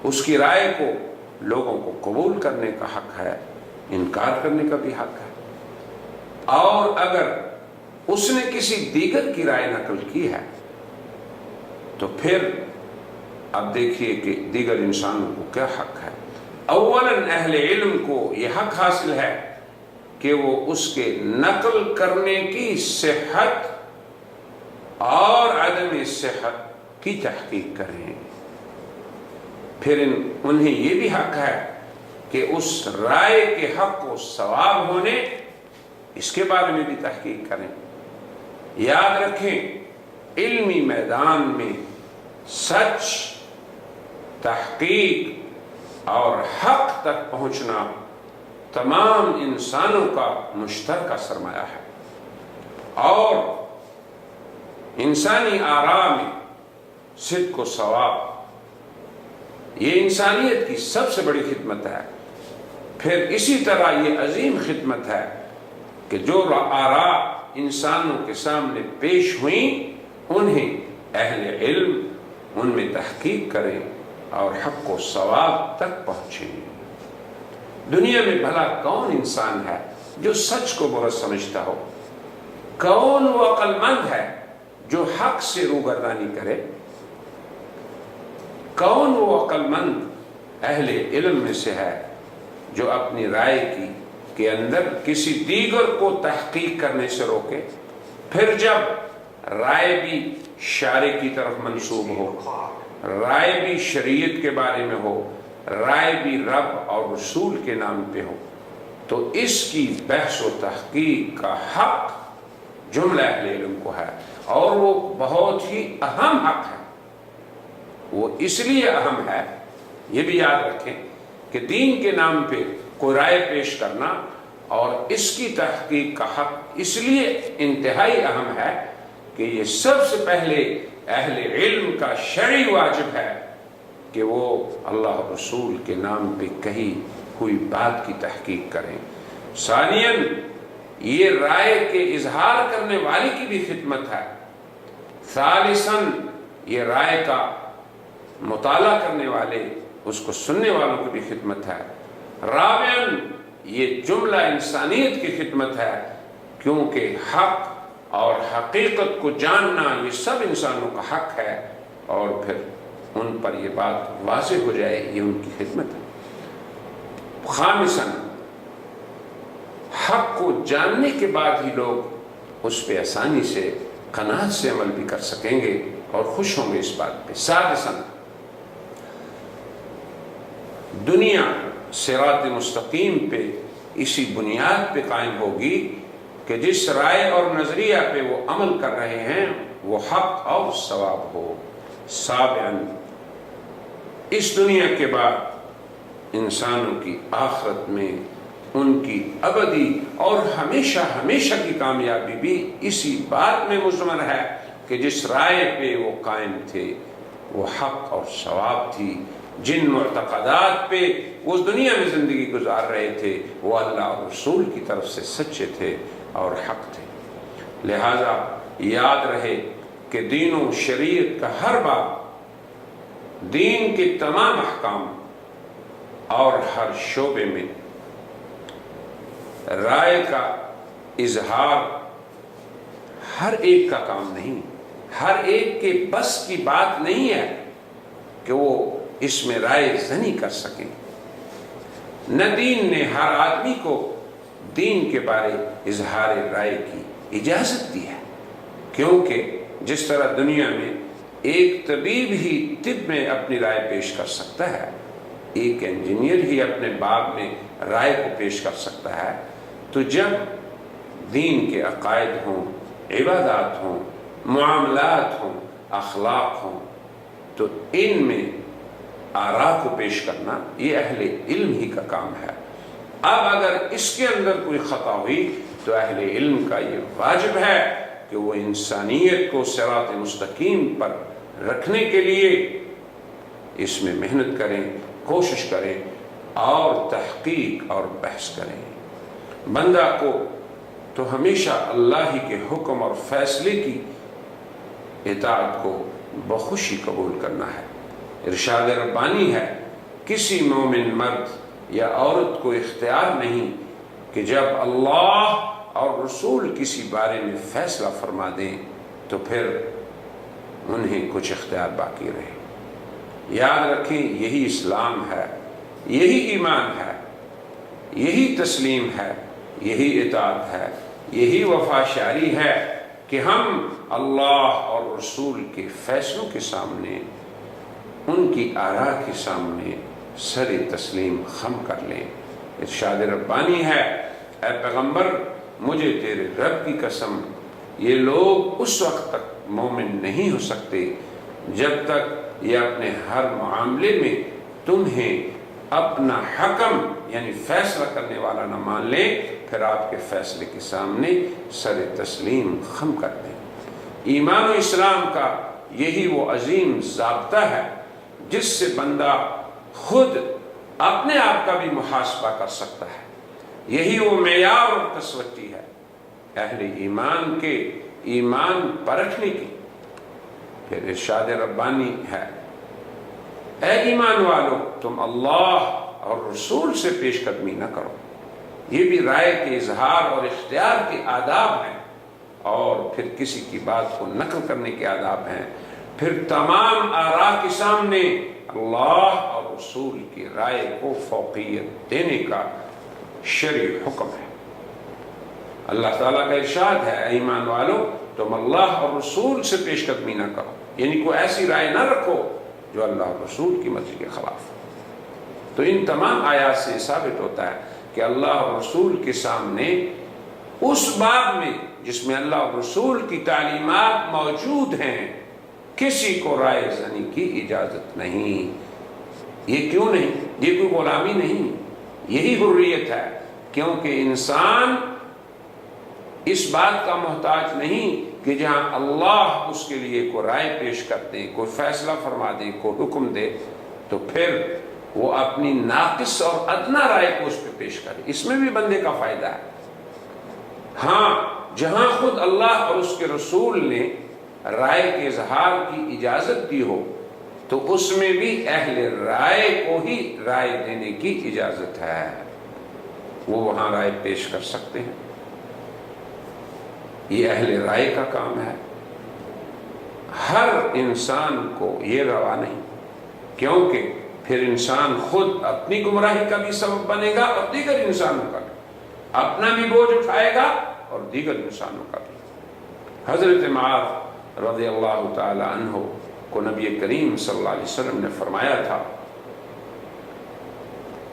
اس کی رائے کو لوگوں کو قبول کرنے کا حق ہے، انکار کرنے کا بھی حق ہے۔ اور اگر اس نے کسی دیگر کی رائے نقل کی ہے تو پھر اب دیکھیے کہ دیگر انسانوں کو کیا حق ہے۔ اولاً اہل علم کو یہ حق حاصل ہے کہ وہ اس کے نقل کرنے کی صحت اور عدم صحت کی تحقیق کریں۔ پھر انہیں یہ بھی حق ہے کہ اس رائے کے حق و ثواب ہونے اس کے بارے میں بھی تحقیق کریں۔ یاد رکھیں، علمی میدان میں سچ، تحقیق اور حق تک پہنچنا تمام انسانوں کا مشترکہ سرمایہ ہے، اور انسانی آرا میں صدق و ثواب یہ انسانیت کی سب سے بڑی خدمت ہے۔ پھر اسی طرح یہ عظیم خدمت ہے کہ جو آرا انسانوں کے سامنے پیش ہوئیں انہیں اہل علم ان میں تحقیق کریں اور حق و ثواب تک پہنچیں۔ دنیا میں بھلا کون انسان ہے جو سچ کو بہت سمجھتا ہو؟ کون وہ عقل مند ہے جو حق سے روگردانی کرے؟ کون وہ عقل مند اہل علم میں سے ہے جو اپنی رائے کے اندر کسی دیگر کو تحقیق کرنے سے روکے؟ پھر جب رائے بھی شارع کی طرف منسوب ہو، رائے بھی شریعت کے بارے میں ہو، رائے بھی رب اور رسول کے نام پہ ہو، تو اس کی بحث و تحقیق کا حق جملہ اہل علم کو ہے، اور وہ بہت ہی اہم حق ہے۔ وہ اس لیے اہم ہے، یہ بھی یاد رکھیں کہ دین کے نام پہ کوئی رائے پیش کرنا اور اس کی تحقیق کا حق اس لیے انتہائی اہم ہے کہ یہ سب سے پہلے اہل علم کا شرعی واجب ہے کہ وہ اللہ رسول کے نام پہ کہی ہوئی بات کی تحقیق کریں۔ ثانیاً یہ رائے کے اظہار کرنے والے کی بھی خدمت ہے۔ ثالثاً یہ رائے کا مطالعہ کرنے والے، اس کو سننے والوں کی بھی خدمت ہے۔ رابعاً یہ جملہ انسانیت کی خدمت ہے، کیونکہ حق اور حقیقت کو جاننا یہ سب انسانوں کا حق ہے، اور پھر ان پر یہ بات واضح ہو جائے یہ ان کی خدمت ہے۔ خامساً حق کو جاننے کے بعد ہی لوگ اس پہ آسانی سے قناعت سے عمل بھی کر سکیں گے اور خوش ہوں گے اس بات پہ۔ سادساً دنیا صراط مستقیم پہ اسی بنیاد پہ قائم ہوگی کہ جس رائے اور نظریہ پہ وہ عمل کر رہے ہیں وہ حق اور ثواب ہو۔ سابعاً اس دنیا کے بعد انسانوں کی آخرت میں ان کی ابدی اور ہمیشہ ہمیشہ کی کامیابی بھی اسی بات میں مضمر ہے کہ جس رائے پہ وہ قائم تھے وہ حق اور صواب تھی، جن معتقدات پہ وہ اس دنیا میں زندگی گزار رہے تھے وہ اللہ اور رسول کی طرف سے سچے تھے اور حق تھے۔ لہذا یاد رہے کہ دین و شریعت کا ہر باب، دین کے تمام احکام اور ہر شعبے میں رائے کا اظہار ہر ایک کا کام نہیں، ہر ایک کے بس کی بات نہیں ہے کہ وہ اس میں رائے زنی کر سکیں۔ نہ دین نے ہر آدمی کو دین کے بارے اظہار رائے کی اجازت دی ہے، کیونکہ جس طرح دنیا میں ایک طبیب ہی طب میں اپنی رائے پیش کر سکتا ہے، ایک انجینئر ہی اپنے باب میں رائے کو پیش کر سکتا ہے، تو جب دین کے عقائد ہوں، عبادات ہوں، معاملات ہوں، اخلاق ہوں، تو ان میں آراء کو پیش کرنا یہ اہل علم ہی کا کام ہے۔ اب اگر اس کے اندر کوئی خطا ہوئی تو اہل علم کا یہ واجب ہے کہ وہ انسانیت کو صراط مستقیم پر رکھنے کے لیے اس میں محنت کریں، کوشش کریں اور تحقیق اور بحث کریں۔ بندہ کو تو ہمیشہ اللہ ہی کے حکم اور فیصلے کی اطاعت کو بخوشی قبول کرنا ہے۔ ارشاد ربانی ہے، کسی مومن مرد یا عورت کو اختیار نہیں کہ جب اللہ اور رسول کسی بارے میں فیصلہ فرما دیں تو پھر انہیں کچھ اختیار باقی رہے۔ یاد رکھیں، یہی اسلام ہے، یہی ایمان ہے، یہی تسلیم ہے، یہی اطاعت ہے، یہی وفا شاری ہے کہ ہم اللہ اور رسول کے فیصلوں کے سامنے، ان کی آراء کے سامنے سر تسلیم خم کر لیں۔ ارشاد ربانی ہے، اے پیغمبر مجھے تیرے رب کی قسم، یہ لوگ اس وقت تک مومن نہیں ہو سکتے جب تک یہ اپنے ہر معاملے میں تمہیں اپنا حکم یعنی فیصلہ کرنے والا نہ مان لیں، پھر آپ کے فیصلے کے سامنے سر تسلیم خم کر دیں۔ ایمان و اسلام کا یہی وہ عظیم ضابطہ ہے جس سے بندہ خود اپنے آپ کا بھی محاسبہ کر سکتا ہے، یہی وہ معیار اور تسوٹی ہے اہل ایمان کے ایمان پرکھنے کی۔ پھر ارشاد ربانی ہے، اے ایمان والو تم اللہ اور رسول سے پیش قدمی نہ کرو۔ یہ بھی رائے کے اظہار اور اختیار کے آداب ہیں، اور پھر کسی کی بات کو نقل کرنے کے آداب ہیں۔ پھر تمام آراء کے سامنے اللہ اور رسول کی رائے کو فوقیت دینے کا شرعی حکم ہے۔ اللہ تعالیٰ کا ارشاد ہے، اے ایمان والو تم اللہ اور رسول سے پیش قدمی نہ کرو، یعنی کوئی ایسی رائے نہ رکھو جو اللہ اور رسول کی مرضی کے خلاف ہو۔ تو ان تمام آیات سے ثابت ہوتا ہے کہ اللہ اور رسول کے سامنے اس باب میں جس میں اللہ اور رسول کی تعلیمات موجود ہیں کسی کو رائے زنی کی اجازت نہیں۔ یہ کیوں نہیں؟ یہ کوئی غلامی نہیں، یہی حریت ہے، کیونکہ انسان اس بات کا محتاج نہیں کہ جہاں اللہ اس کے لیے کوئی رائے پیش کر دے، کوئی فیصلہ فرما دے، کوئی حکم دے، تو پھر وہ اپنی ناقص اور ادنا رائے کو اس پہ پیش کرے۔ اس میں بھی بندے کا فائدہ ہے۔ ہاں، جہاں خود اللہ اور اس کے رسول نے رائے کے اظہار کی اجازت دی ہو تو اس میں بھی اہل رائے کو ہی رائے دینے کی اجازت ہے، وہ وہاں رائے پیش کر سکتے ہیں۔ یہ اہل رائے کا کام ہے۔ ہر انسان کو یہ روا نہیں، کیونکہ پھر انسان خود اپنی گمراہی کا بھی سبب بنے گا اور دیگر انسانوں کا بھی، اپنا بھی بوجھ اٹھائے گا اور دیگر انسانوں کا بھی۔ حضرت معاذ رضی اللہ تعالی عنہ کو نبی کریم صلی اللہ علیہ وسلم نے فرمایا تھا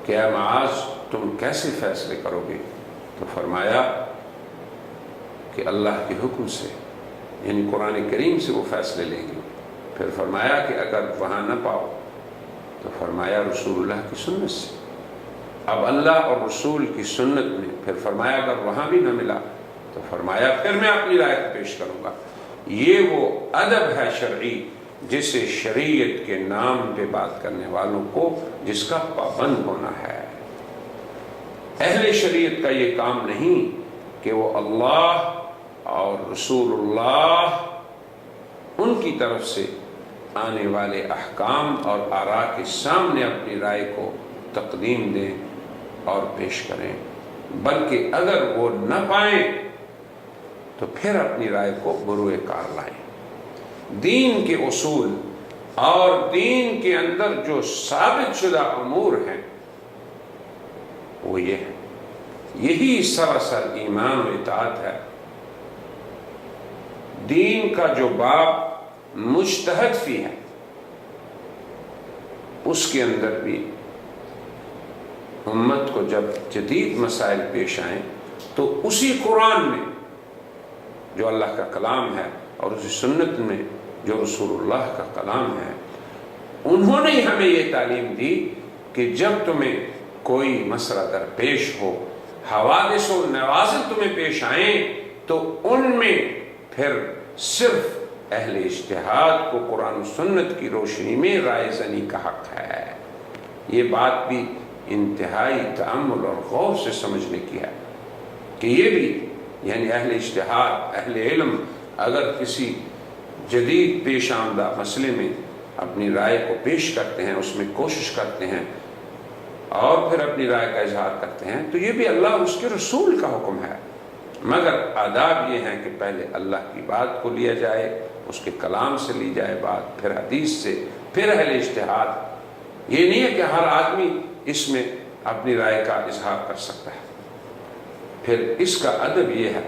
کہ اے معاذ تم کیسے فیصلے کرو گے؟ تو فرمایا کہ اللہ کے حکم سے، یعنی قرآن کریم سے وہ فیصلے لیں گے۔ پھر فرمایا کہ اگر وہاں نہ پاؤ تو فرمایا رسول اللہ کی سنت سے۔ اب اللہ اور رسول کی سنت میں پھر فرمایا اگر وہاں بھی نہ ملا تو فرمایا پھر میں اپنی رائے کو پیش کروں گا۔ یہ وہ ادب ہے شرعی جسے شریعت کے نام پہ بات کرنے والوں کو جس کا پابند ہونا ہے۔ اہل شریعت کا یہ کام نہیں کہ وہ اللہ اور رسول اللہ ان کی طرف سے آنے والے احکام اور آراء کے سامنے اپنی رائے کو تقدیم دیں اور پیش کریں، بلکہ اگر وہ نہ پائیں تو پھر اپنی رائے کو بروئے کار لائیں۔ دین کے اصول اور دین کے اندر جو ثابت شدہ امور ہیں وہ یہ ہے، یہی سراسر ایمان و اطاعت ہے۔ دین کا جو باب مجتہد فی ہے اس کے اندر بھی امت کو جب جدید مسائل پیش آئیں تو اسی قرآن میں جو اللہ کا کلام ہے اور اسی سنت میں جو رسول اللہ کا کلام ہے، انہوں نے ہمیں یہ تعلیم دی کہ جب تمہیں کوئی مسئلہ درپیش ہو، حوادث و نوازل تمہیں پیش آئیں تو ان میں پھر صرف اہل اجتہاد کو قرآن و سنت کی روشنی میں رائے زنی کا حق ہے۔ یہ بات بھی انتہائی تأمل اور غور سے سمجھنے کی ہے کہ یہ بھی یعنی اہل اجتہاد، اہل علم اگر کسی جدید پیش آمدہ مسئلے میں اپنی رائے کو پیش کرتے ہیں، اس میں کوشش کرتے ہیں اور پھر اپنی رائے کا اظہار کرتے ہیں تو یہ بھی اللہ اور اس کے رسول کا حکم ہے، مگر آداب یہ ہیں کہ پہلے اللہ کی بات کو لیا جائے، اس کے کلام سے لی جائے بات، پھر حدیث سے، پھر اہل اجتہاد۔ یہ نہیں ہے کہ ہر آدمی اس میں اپنی رائے کا اظہار کر سکتا ہے۔ پھر اس کا ادب یہ ہے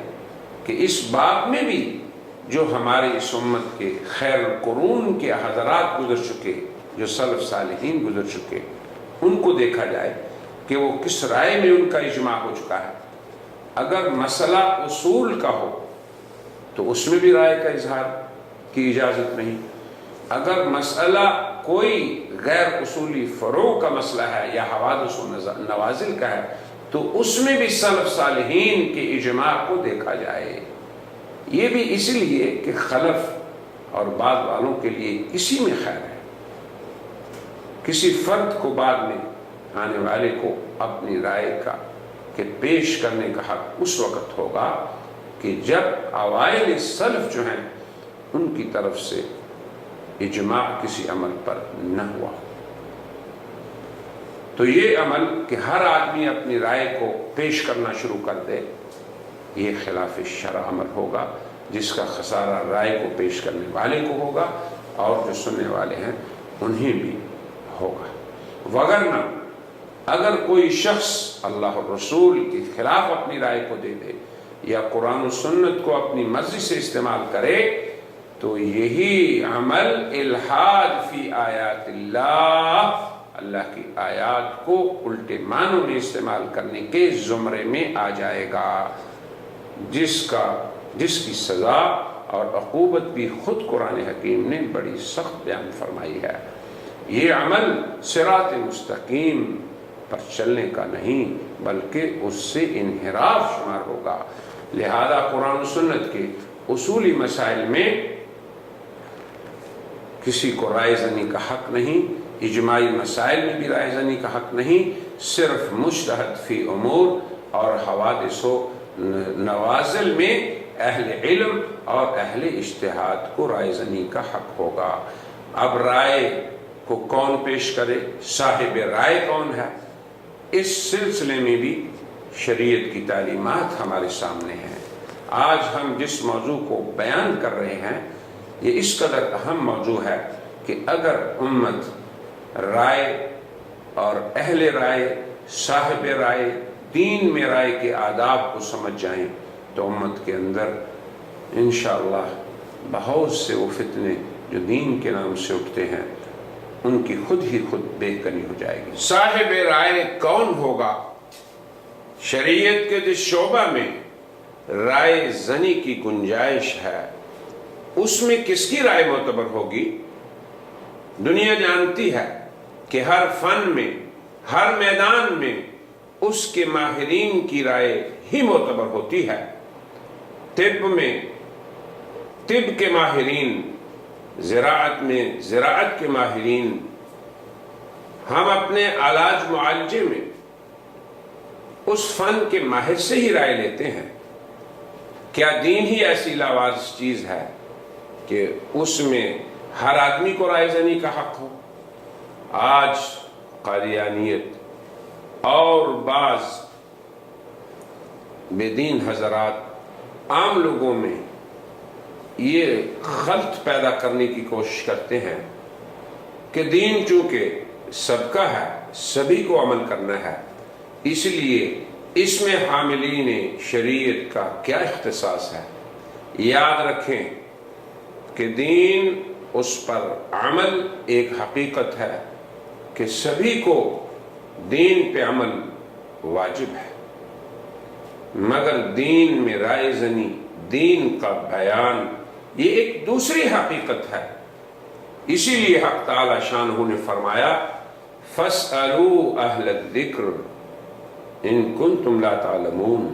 کہ اس باب میں بھی جو ہماری اس امت کے خیر القرون کے حضرات گزر چکے، جو سلف صالحین گزر چکے، ان کو دیکھا جائے کہ وہ کس رائے میں ان کا اجماع ہو چکا ہے۔ اگر مسئلہ اصول کا ہو تو اس میں بھی رائے کا اظہار کی اجازت نہیں، اگر مسئلہ کوئی غیر اصولی فروع کا مسئلہ ہے یا حوادث و نوازل کا ہے تو اس میں بھی سلف صالحین کے اجماع کو دیکھا جائے۔ یہ بھی اس لیے کہ خلف اور بعد والوں کے لیے اسی میں خیر ہے۔ کسی فرد کو بعد میں آنے والے کو اپنی رائے کا کہ پیش کرنے کا حق اس وقت ہوگا کہ جب اوائل سلف جو ہیں ان کی طرف سے اجماع کسی عمل پر نہ ہوا ہو۔ تو یہ عمل کہ ہر آدمی اپنی رائے کو پیش کرنا شروع کر دے، یہ خلاف شرع عمل ہوگا جس کا خسارہ رائے کو پیش کرنے والے کو ہوگا اور جو سننے والے ہیں انہیں بھی ہوگا۔ وگرنہ اگر کوئی شخص اللہ اور رسول کے خلاف اپنی رائے کو دے دے یا قرآن و سنت کو اپنی مرضی سے استعمال کرے تو یہی عمل الحاد فی آیات اللہ، اللہ کی آیات کو الٹے معنوں میں استعمال کرنے کے زمرے میں آ جائے گا، جس کی سزا اور عقوبت بھی خود قرآن حکیم نے بڑی سخت بیان فرمائی ہے۔ یہ عمل صراط مستقیم پر چلنے کا نہیں بلکہ اس سے انحراف شمار ہوگا۔ لہذا قرآن و سنت کے اصولی مسائل میں کسی کو رائے زنی کا حق نہیں، اجماعی مسائل میں بھی رائے زنی کا حق نہیں، صرف مجتہد فی امور اور حوادث و نوازل میں اہل علم اور اہل اجتہاد کو رائے زنی کا حق ہوگا۔ اب رائے کو کون پیش کرے، صاحب رائے کون ہے، اس سلسلے میں بھی شریعت کی تعلیمات ہمارے سامنے ہیں۔ آج ہم جس موضوع کو بیان کر رہے ہیں یہ اس قدر اہم موضوع ہے کہ اگر امت رائے اور اہل رائے، صاحب رائے، دین میں رائے کے آداب کو سمجھ جائیں تو امت کے اندر انشاءاللہ بہت سے وہ فتنے جو دین کے نام سے اٹھتے ہیں ان کی خود ہی خود بے کنی ہو جائے گی۔ صاحب رائے کون ہوگا؟ شریعت کے جس شعبہ میں رائے زنی کی گنجائش ہے اس میں کس کی رائے معتبر ہوگی؟ دنیا جانتی ہے کہ ہر فن میں، ہر میدان میں اس کے ماہرین کی رائے ہی معتبر ہوتی ہے۔ طب میں طب کے ماہرین، زراعت میں زراعت کے ماہرین، ہم اپنے علاج معالجے میں اس فن کے ماہر سے ہی رائے لیتے ہیں۔ کیا دین ہی ایسی لاوارث چیز ہے کہ اس میں ہر آدمی کو رائے زنی کا حق ہو؟ آج قادیانیت اور بعض بے دین حضرات عام لوگوں میں یہ خلط پیدا کرنے کی کوشش کرتے ہیں کہ دین چونکہ سب کا ہے، سبھی کو عمل کرنا ہے، اس لیے اس میں حاملین شریعت کا کیا اختصاص ہے۔ یاد رکھیں کہ دین اس پر عمل ایک حقیقت ہے کہ سبھی کو دین پہ عمل واجب ہے، مگر دین میں رائے زنی، دین کا بیان، یہ ایک دوسری حقیقت ہے۔ اسی لیے حق تعالی شانہ نے فرمایا فَاسْأَلُوا أَهْلَ الذِّكْرِ إِن كُنتُمْ لَا تَعْلَمُونَ،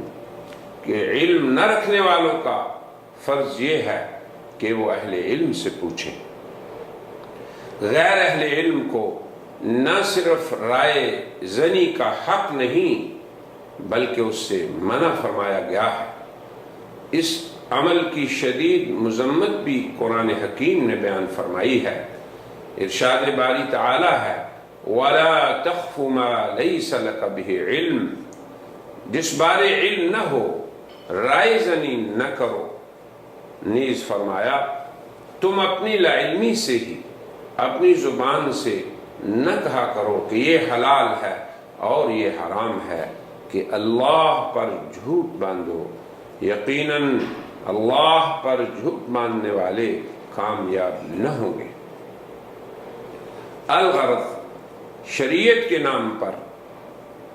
کہ علم نہ رکھنے والوں کا فرض یہ ہے کہ وہ اہل علم سے پوچھیں۔ غیر اہل علم کو نہ صرف رائے زنی کا حق نہیں بلکہ اس سے منع فرمایا گیا ہے۔ اس عمل کی شدید مذمت بھی قرآن حکیم نے بیان فرمائی ہے۔ ارشاد باری تعالی ہے وَلَا تَخْفُ مَا لَيْسَ لَكَ بِهِ عِلْم، جس بارے علم نہ ہو رائے زنی نہ کرو۔ نیز فرمایا تم اپنی لا علمی سے ہی اپنی زبان سے نہ کہا کرو کہ یہ حلال ہے اور یہ حرام ہے، کہ اللہ پر جھوٹ باندھو، یقیناً اللہ پر جھوٹ باندھنے والے کامیاب نہ ہوں گے۔ الغرض، شریعت کے نام پر،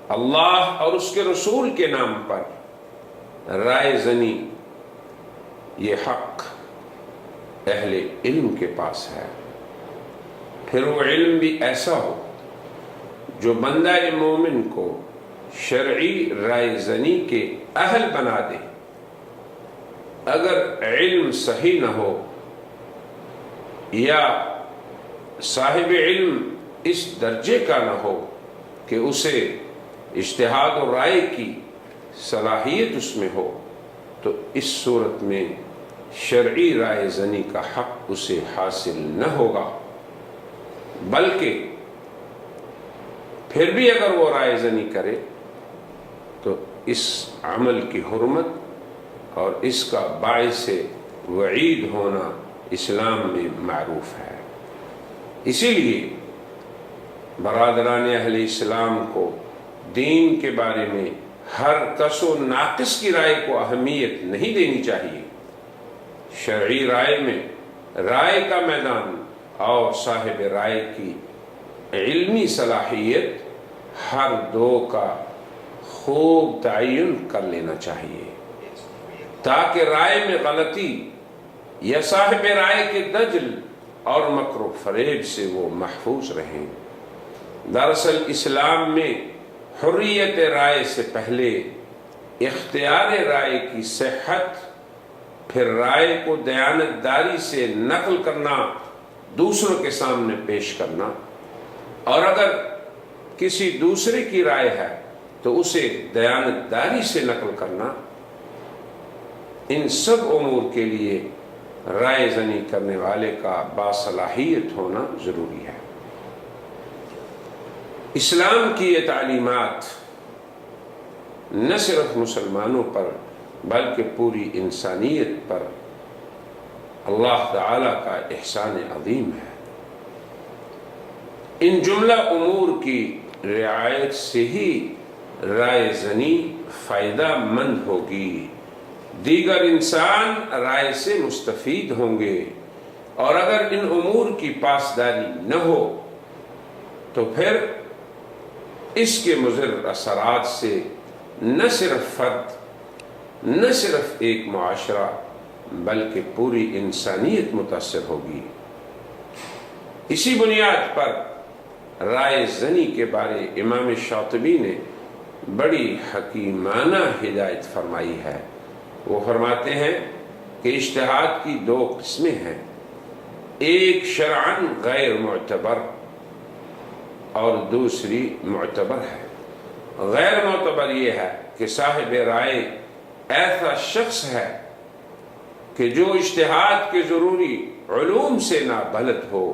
اللہ اور اس کے رسول کے نام پر رائے زنی، یہ حق اہل علم کے پاس ہے۔ پھر وہ علم بھی ایسا ہو جو بندہ مومن کو شرعی رائے زنی کے اہل بنا دے۔ اگر علم صحیح نہ ہو یا صاحب علم اس درجے کا نہ ہو کہ اسے اجتہاد و رائے کی صلاحیت اس میں ہو، تو اس صورت میں شرعی رائے زنی کا حق اسے حاصل نہ ہوگا، بلکہ پھر بھی اگر وہ رائے زنی کرے تو اس عمل کی حرمت اور اس کا باعث وعید ہونا اسلام میں معروف ہے۔ اسی لیے برادران اہل اسلام کو دین کے بارے میں ہر کس و ناقص کی رائے کو اہمیت نہیں دینی چاہیے۔ شرعی رائے میں رائے کا میدان اور صاحب رائے کی علمی صلاحیت ہر دو کا خوب تعین کر لینا چاہیے، تاکہ رائے میں غلطی یا صاحب رائے کے دجل اور مکر و فریب سے وہ محفوظ رہیں۔ دراصل اسلام میں حریت رائے سے پہلے اختیار رائے کی صحت، پھر رائے کو دیانتداری سے نقل کرنا، دوسروں کے سامنے پیش کرنا، اور اگر کسی دوسرے کی رائے ہے تو اسے دیانتداری سے نقل کرنا، ان سب امور کے لیے رائے زنی کرنے والے کا باصلاحیت ہونا ضروری ہے۔ اسلام کی یہ تعلیمات نہ صرف مسلمانوں پر بلکہ پوری انسانیت پر اللہ تعالی کا احسان عظیم ہے۔ ان جملہ امور کی رعایت سے ہی رائے زنی فائدہ مند ہوگی، دیگر انسان رائے سے مستفید ہوں گے، اور اگر ان امور کی پاسداری نہ ہو تو پھر اس کے مضر اثرات سے نہ صرف فرد، نہ صرف ایک معاشرہ بلکہ پوری انسانیت متاثر ہوگی۔ اسی بنیاد پر رائے زنی کے بارے امام شاطبی نے بڑی حکیمانہ ہدایت فرمائی ہے۔ وہ فرماتے ہیں کہ اجتہاد کی دو قسمیں ہیں، ایک شرعاً غیر معتبر اور دوسری معتبر ہے۔ غیر معتبر یہ ہے کہ صاحب رائے ایسا شخص ہے کہ جو اجتہاد کے ضروری علوم سے نابلد ہو،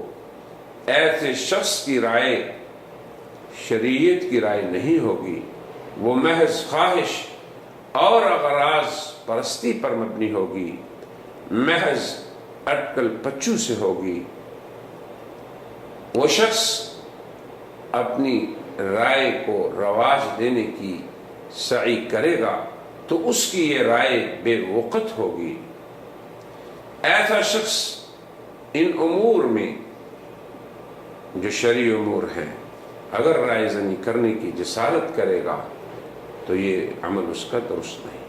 ایسے شخص کی رائے شریعت کی رائے نہیں ہوگی، وہ محض خواہش اور اغراض پرستی پر مبنی ہوگی، محض اٹکل پچو سے ہوگی۔ وہ شخص اپنی رائے کو رواج دینے کی سعی کرے گا تو اس کی یہ رائے بے وقت ہوگی۔ ایسا شخص ان امور میں جو شرعی امور ہیں اگر رائے زنی کرنے کی جسارت کرے گا تو یہ عمل اس کا درست نہیں۔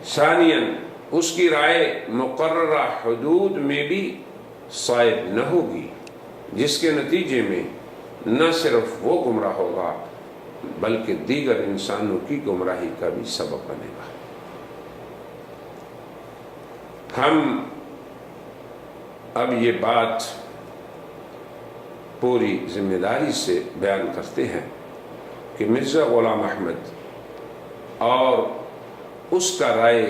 ثانیاً اس کی رائے مقررہ حدود میں بھی صائب نہ ہوگی، جس کے نتیجے میں نہ صرف وہ گمراہ ہوگا بلکہ دیگر انسانوں کی گمراہی کا بھی سبب بنے گا۔ ہم اب یہ بات پوری ذمہ داری سے بیان کرتے ہیں کہ مرزا غلام احمد اور اس کا رائے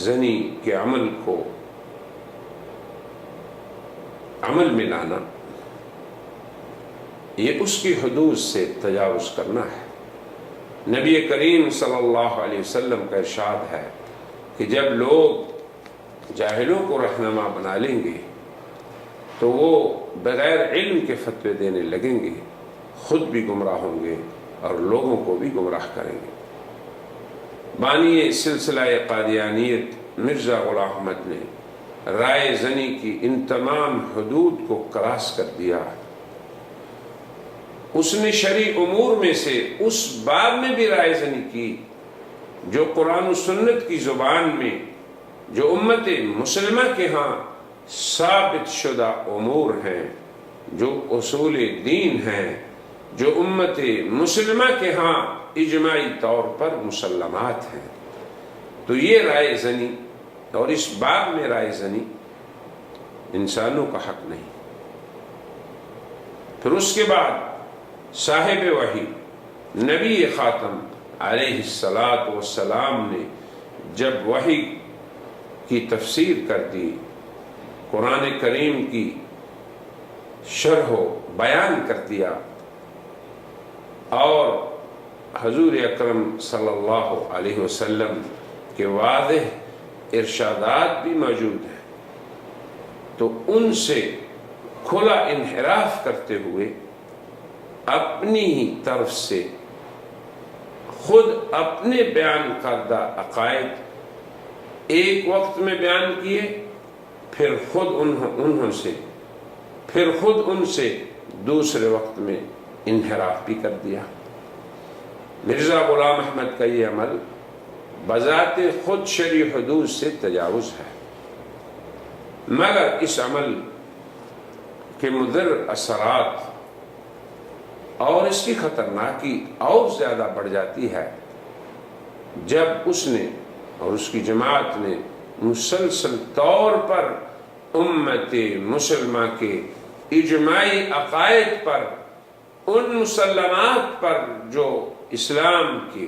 زنی کے عمل کو عمل میں لانا یہ اس کی حدود سے تجاوز کرنا ہے۔ نبی کریم صلی اللہ علیہ وسلم کا ارشاد ہے کہ جب لوگ جاہلوں کو رہنما بنا لیں گے تو وہ بغیر علم کے فتوے دینے لگیں گے، خود بھی گمراہ ہوں گے اور لوگوں کو بھی گمراہ کریں گے۔ بانی سلسلہ قادیانیت مرزا غلام احمد نے رائے زنی کی ان تمام حدود کو کراس کر دیا۔ اس نے شرعی امور میں سے اس باب میں بھی رائے زنی کی جو قرآن و سنت کی زبان میں، جو امت مسلمہ کے ہاں ثابت شدہ امور ہیں، جو اصول دین ہیں، جو امت مسلمہ کے ہاں اجماعی طور پر مسلمات ہیں۔ تو یہ رائے زنی اور اس باب میں رائے زنی انسانوں کا حق نہیں۔ پھر اس کے بعد صاحب وحی نبی خاتم علیہ السلام نے جب وحی کی تفسیر کر دی، قرآن کریم کی شرح و بیان کر دیا، اور حضور اکرم صلی اللہ علیہ وسلم کے واضح ارشادات بھی موجود ہیں، تو ان سے کھلا انحراف کرتے ہوئے اپنی ہی طرف سے خود اپنے بیان کردہ عقائد ایک وقت میں بیان کیے، پھر خود ان سے دوسرے وقت میں انحراف بھی کر دیا۔ مرزا غلام احمد کا یہ عمل بذات خود شرعی حدود سے تجاوز ہے، مگر اس عمل کے مضر اثرات اور اس کی خطرناکی اور زیادہ بڑھ جاتی ہے جب اس نے اور اس کی جماعت نے مسلسل طور پر امت مسلمہ کے اجماعی عقائد پر، ان مسلمات پر جو اسلام کے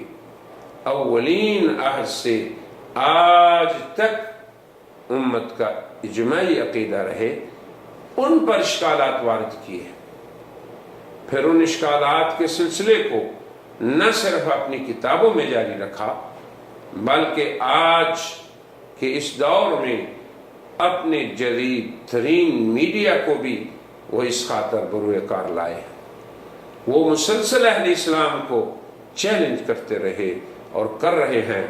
اولین عہد سے آج تک امت کا اجماعی عقیدہ رہے، ان پر اشکالات وارد کیے۔ پھر ان اشکالات کے سلسلے کو نہ صرف اپنی کتابوں میں جاری رکھا بلکہ آج کے اس دور میں اپنے جدید ترین میڈیا کو بھی وہ اس خاطر بروئے کار لائے۔ وہ مسلسل اہل اسلام کو چیلنج کرتے رہے اور کر رہے ہیں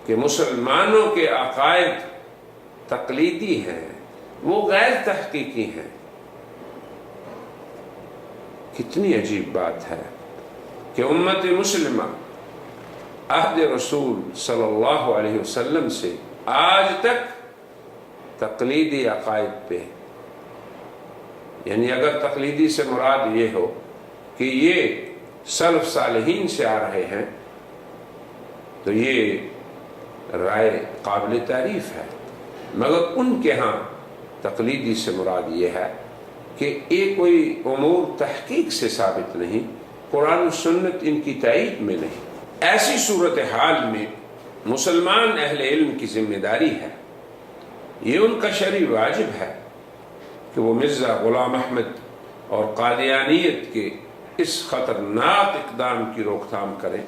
کہ مسلمانوں کے عقائد تقلیدی ہیں، وہ غیر تحقیقی ہیں۔ کتنی عجیب بات ہے کہ امت مسلمہ عہد رسول صلی اللہ علیہ وسلم سے آج تک تقلیدی عقائد پہ، یعنی اگر تقلیدی سے مراد یہ ہو کہ یہ سلف صالحین سے آ رہے ہیں تو یہ رائے قابل تعریف ہے، مگر ان کے ہاں تقلیدی سے مراد یہ ہے کہ یہ کوئی امور تحقیق سے ثابت نہیں، قرآن و سنت ان کی تائید میں نہیں۔ ایسی صورتحال میں مسلمان اہل علم کی ذمہ داری ہے، یہ ان کا شرعی واجب ہے کہ وہ مرزا غلام احمد اور قادیانیت کے اس خطرناک اقدام کی روک تھام کریں،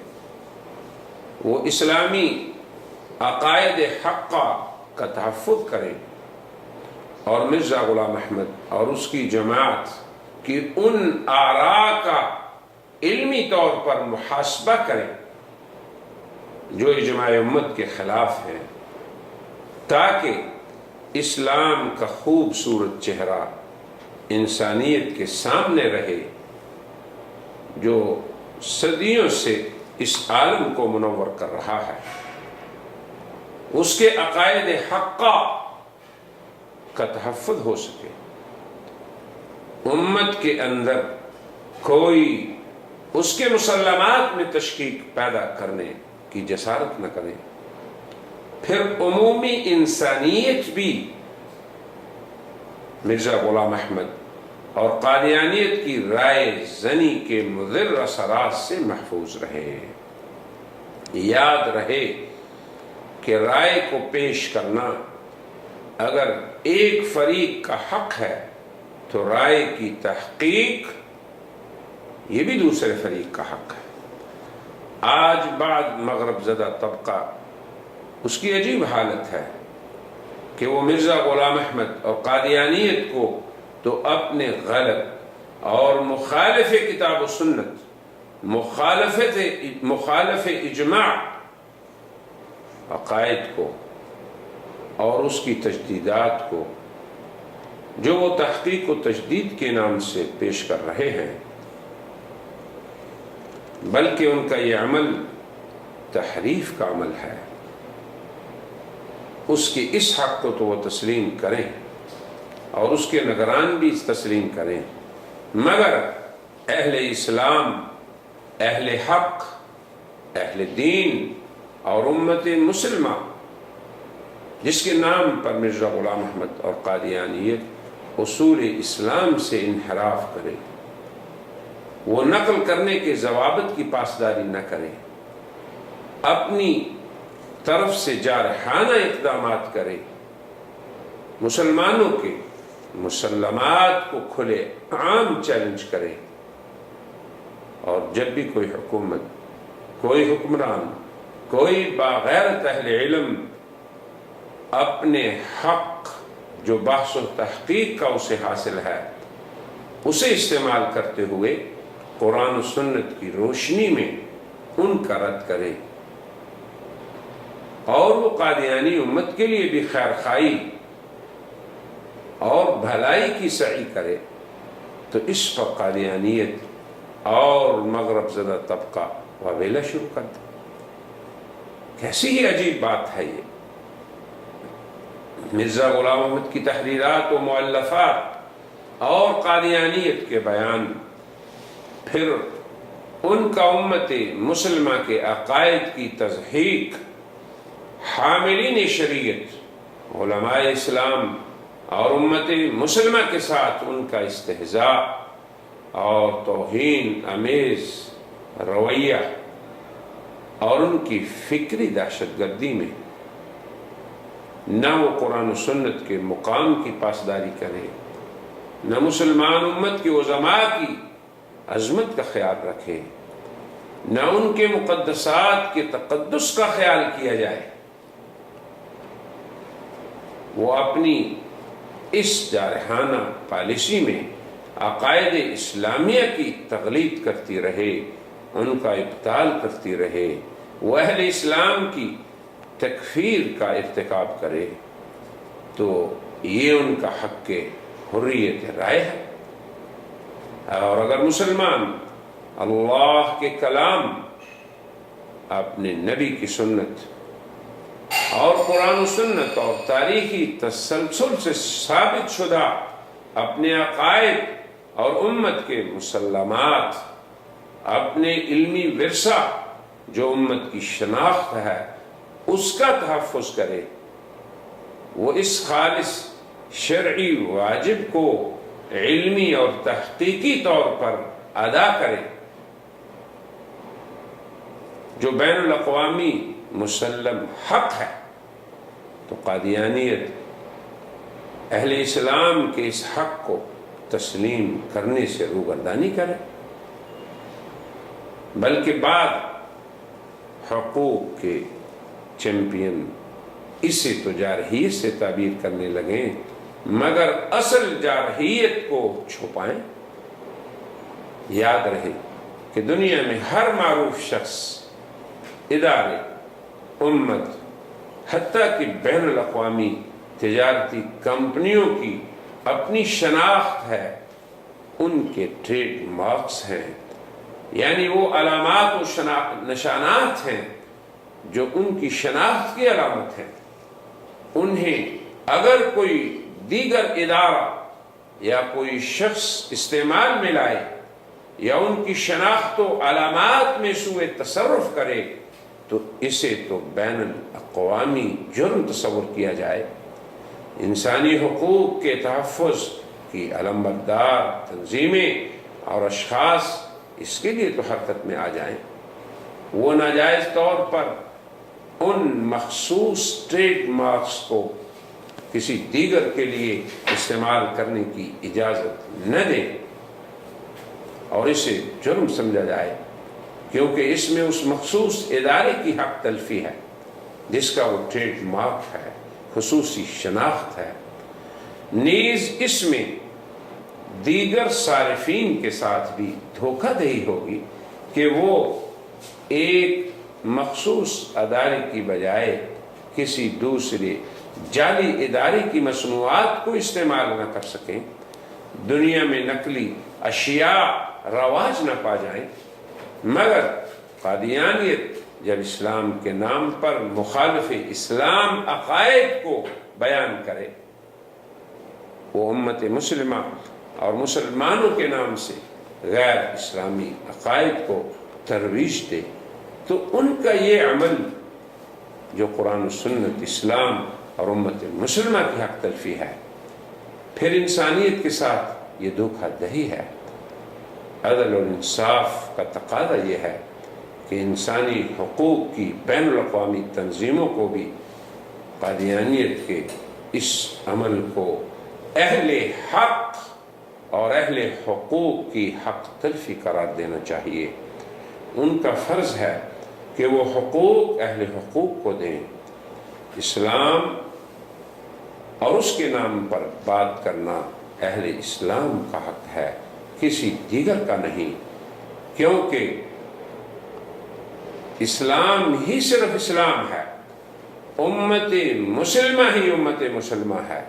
وہ اسلامی عقائد حقہ کا تحفظ کریں اور مرزا غلام احمد اور اس کی جماعت کی ان آراء کا علمی طور پر محاسبہ کریں جو اجماع امت کے خلاف ہیں، تاکہ اسلام کا خوبصورت چہرہ انسانیت کے سامنے رہے جو صدیوں سے اس عالم کو منور کر رہا ہے، اس کے عقائد حقہ کا تحفظ ہو سکے، امت کے اندر کوئی اس کے مسلمات میں تشکیک پیدا کرنے کی جسارت نہ کرے، پھر عمومی انسانیت بھی مرزا غلام احمد اور قادیانیت کی رائے زنی کے مضر اثرات سے محفوظ رہے۔ یاد رہے کہ رائے کو پیش کرنا اگر ایک فریق کا حق ہے تو رائے کی تحقیق یہ بھی دوسرے فریق کا حق ہے۔ آج بعد مغرب زدہ طبقہ اس کی عجیب حالت ہے کہ وہ مرزا غلام احمد اور قادیانیت کو تو اپنے غلط اور مخالف کتاب و سنت، مخالف اجماع عقائد کو اور اس کی تجدیدات کو جو وہ تحقیق و تجدید کے نام سے پیش کر رہے ہیں، بلکہ ان کا یہ عمل تحریف کا عمل ہے، اس کے اس حق کو تو وہ تسلیم کریں اور اس کے نگران بھی تسلیم کریں، مگر اہل اسلام، اہل حق، اہل دین اور امت مسلمہ جس کے نام پر مرزا غلام احمد اور قادیانیت اصول اسلام سے انحراف کرے، وہ نقل کرنے کے ضوابط کی پاسداری نہ کرے، اپنی طرف سے جارحانہ اقدامات کرے، مسلمانوں کے مسلمات کو کھلے عام چیلنج کرے، اور جب بھی کوئی حکومت، کوئی حکمران، کوئی باغیرت اہل علم اپنے حق جو بحث و تحقیق کا اسے حاصل ہے اسے استعمال کرتے ہوئے قرآن و سنت کی روشنی میں ان کا رد کرے اور وہ قادیانی امت کے لیے بھی خیر خواہی اور بھلائی کی سعی کرے، تو اس پر قادیانیت اور مغرب زدہ طبقہ واویلا شروع کر دے۔ کیسی ہی عجیب بات ہے یہ، مرزا غلام احمد کی تحریرات و مؤلفات اور قادیانیت کے بیان، پھر ان کا امت مسلمہ کے عقائد کی تضحیق، حاملین شریعت علماء اسلام اور امت مسلمہ کے ساتھ ان کا استہزاء اور توہین آمیز رویہ اور ان کی فکری دہشت گردی میں نہ وہ قرآن و سنت کے مقام کی پاسداری کرے، نہ مسلمان امت کے عظماء کی عظمت کا خیال رکھے، نہ ان کے مقدسات کے تقدس کا خیال کیا جائے، وہ اپنی اس جارحانہ پالیسی میں عقائد اسلامیہ کی تقلید کرتی رہے، ان کا ابطال کرتی رہے، وہ اہل اسلام کی تکفیر کا ارتکاب کرے، تو یہ ان کا حق حریت رائے ہے۔ اور اگر مسلمان اللہ کے کلام، اپنے نبی کی سنت اور قرآن و سنت اور تاریخی تسلسل سے ثابت شدہ اپنے عقائد اور امت کے مسلمات اپنے علمی ورثہ جو امت کی شناخت ہے اس کا تحفظ کرے، وہ اس خالص شرعی واجب کو علمی اور تحقیقی طور پر ادا کرے جو بین الاقوامی مسلم حق ہے، تو قادیانیت اہل اسلام کے اس حق کو تسلیم کرنے سے روگردانی کرے، بلکہ بعد حقوق کے چیمپئن اسے تو جارحیت سے تعبیر کرنے لگیں مگر اصل جارحیت کو چھپائیں۔ یاد رہے کہ دنیا میں ہر معروف شخص، ادارے، امت، حتیٰ کہ بین الاقوامی تجارتی کمپنیوں کی اپنی شناخت ہے، ان کے ٹریڈ مارکس ہیں، یعنی وہ علامات و نشانات ہیں جو ان کی شناخت کی علامت ہیں۔ انہیں اگر کوئی دیگر ادارہ یا کوئی شخص استعمال میں لائے یا ان کی شناخت و علامات میں سوء تصرف کرے تو اسے تو بین الاقوامی جرم تصور کیا جائے۔ انسانی حقوق کے تحفظ کی علمبردار تنظیمیں اور اشخاص اس کے لیے تو حرکت میں آ جائیں، وہ ناجائز طور پر ان مخصوص ٹریڈ مارکس کو کسی دیگر کے لیے استعمال کرنے کی اجازت نہ دیں اور اسے جرم سمجھا جائے، کیونکہ اس میں اس مخصوص ادارے کی حق تلفی ہے جس کا وہ ٹریڈ مارک ہے، خصوصی شناخت ہے۔ نیز اس میں دیگر صارفین کے ساتھ بھی دھوکہ دہی ہوگی کہ وہ ایک مخصوص ادارے کی بجائے کسی دوسرے جعلی ادارے کی مصنوعات کو استعمال نہ کر سکیں، دنیا میں نقلی اشیاء رواج نہ پا جائیں۔ مگر قادیانیت جب اسلام کے نام پر مخالف اسلام عقائد کو بیان کرے، وہ امت مسلمہ اور مسلمانوں کے نام سے غیر اسلامی عقائد کو ترویج دے، تو ان کا یہ عمل جو قرآن و سنت، اسلام اور امت مسلمہ کی حق تلفی ہے، پھر انسانیت کے ساتھ یہ دھوکہ دہی ہے۔ عدل اور انصاف کا تقاضا یہ ہے کہ انسانی حقوق کی بین الاقوامی تنظیموں کو بھی قادیانیت کے اس عمل کو اہل حق اور اہل حقوق کی حق تلفی قرار دینا چاہیے۔ ان کا فرض ہے کہ وہ حقوق اہل حقوق کو دیں۔ اسلام اور اس کے نام پر بات کرنا اہل اسلام کا حق ہے، کسی دیگر کا نہیں، کیونکہ اسلام ہی صرف اسلام ہے، امت مسلمہ ہی امت مسلمہ ہے۔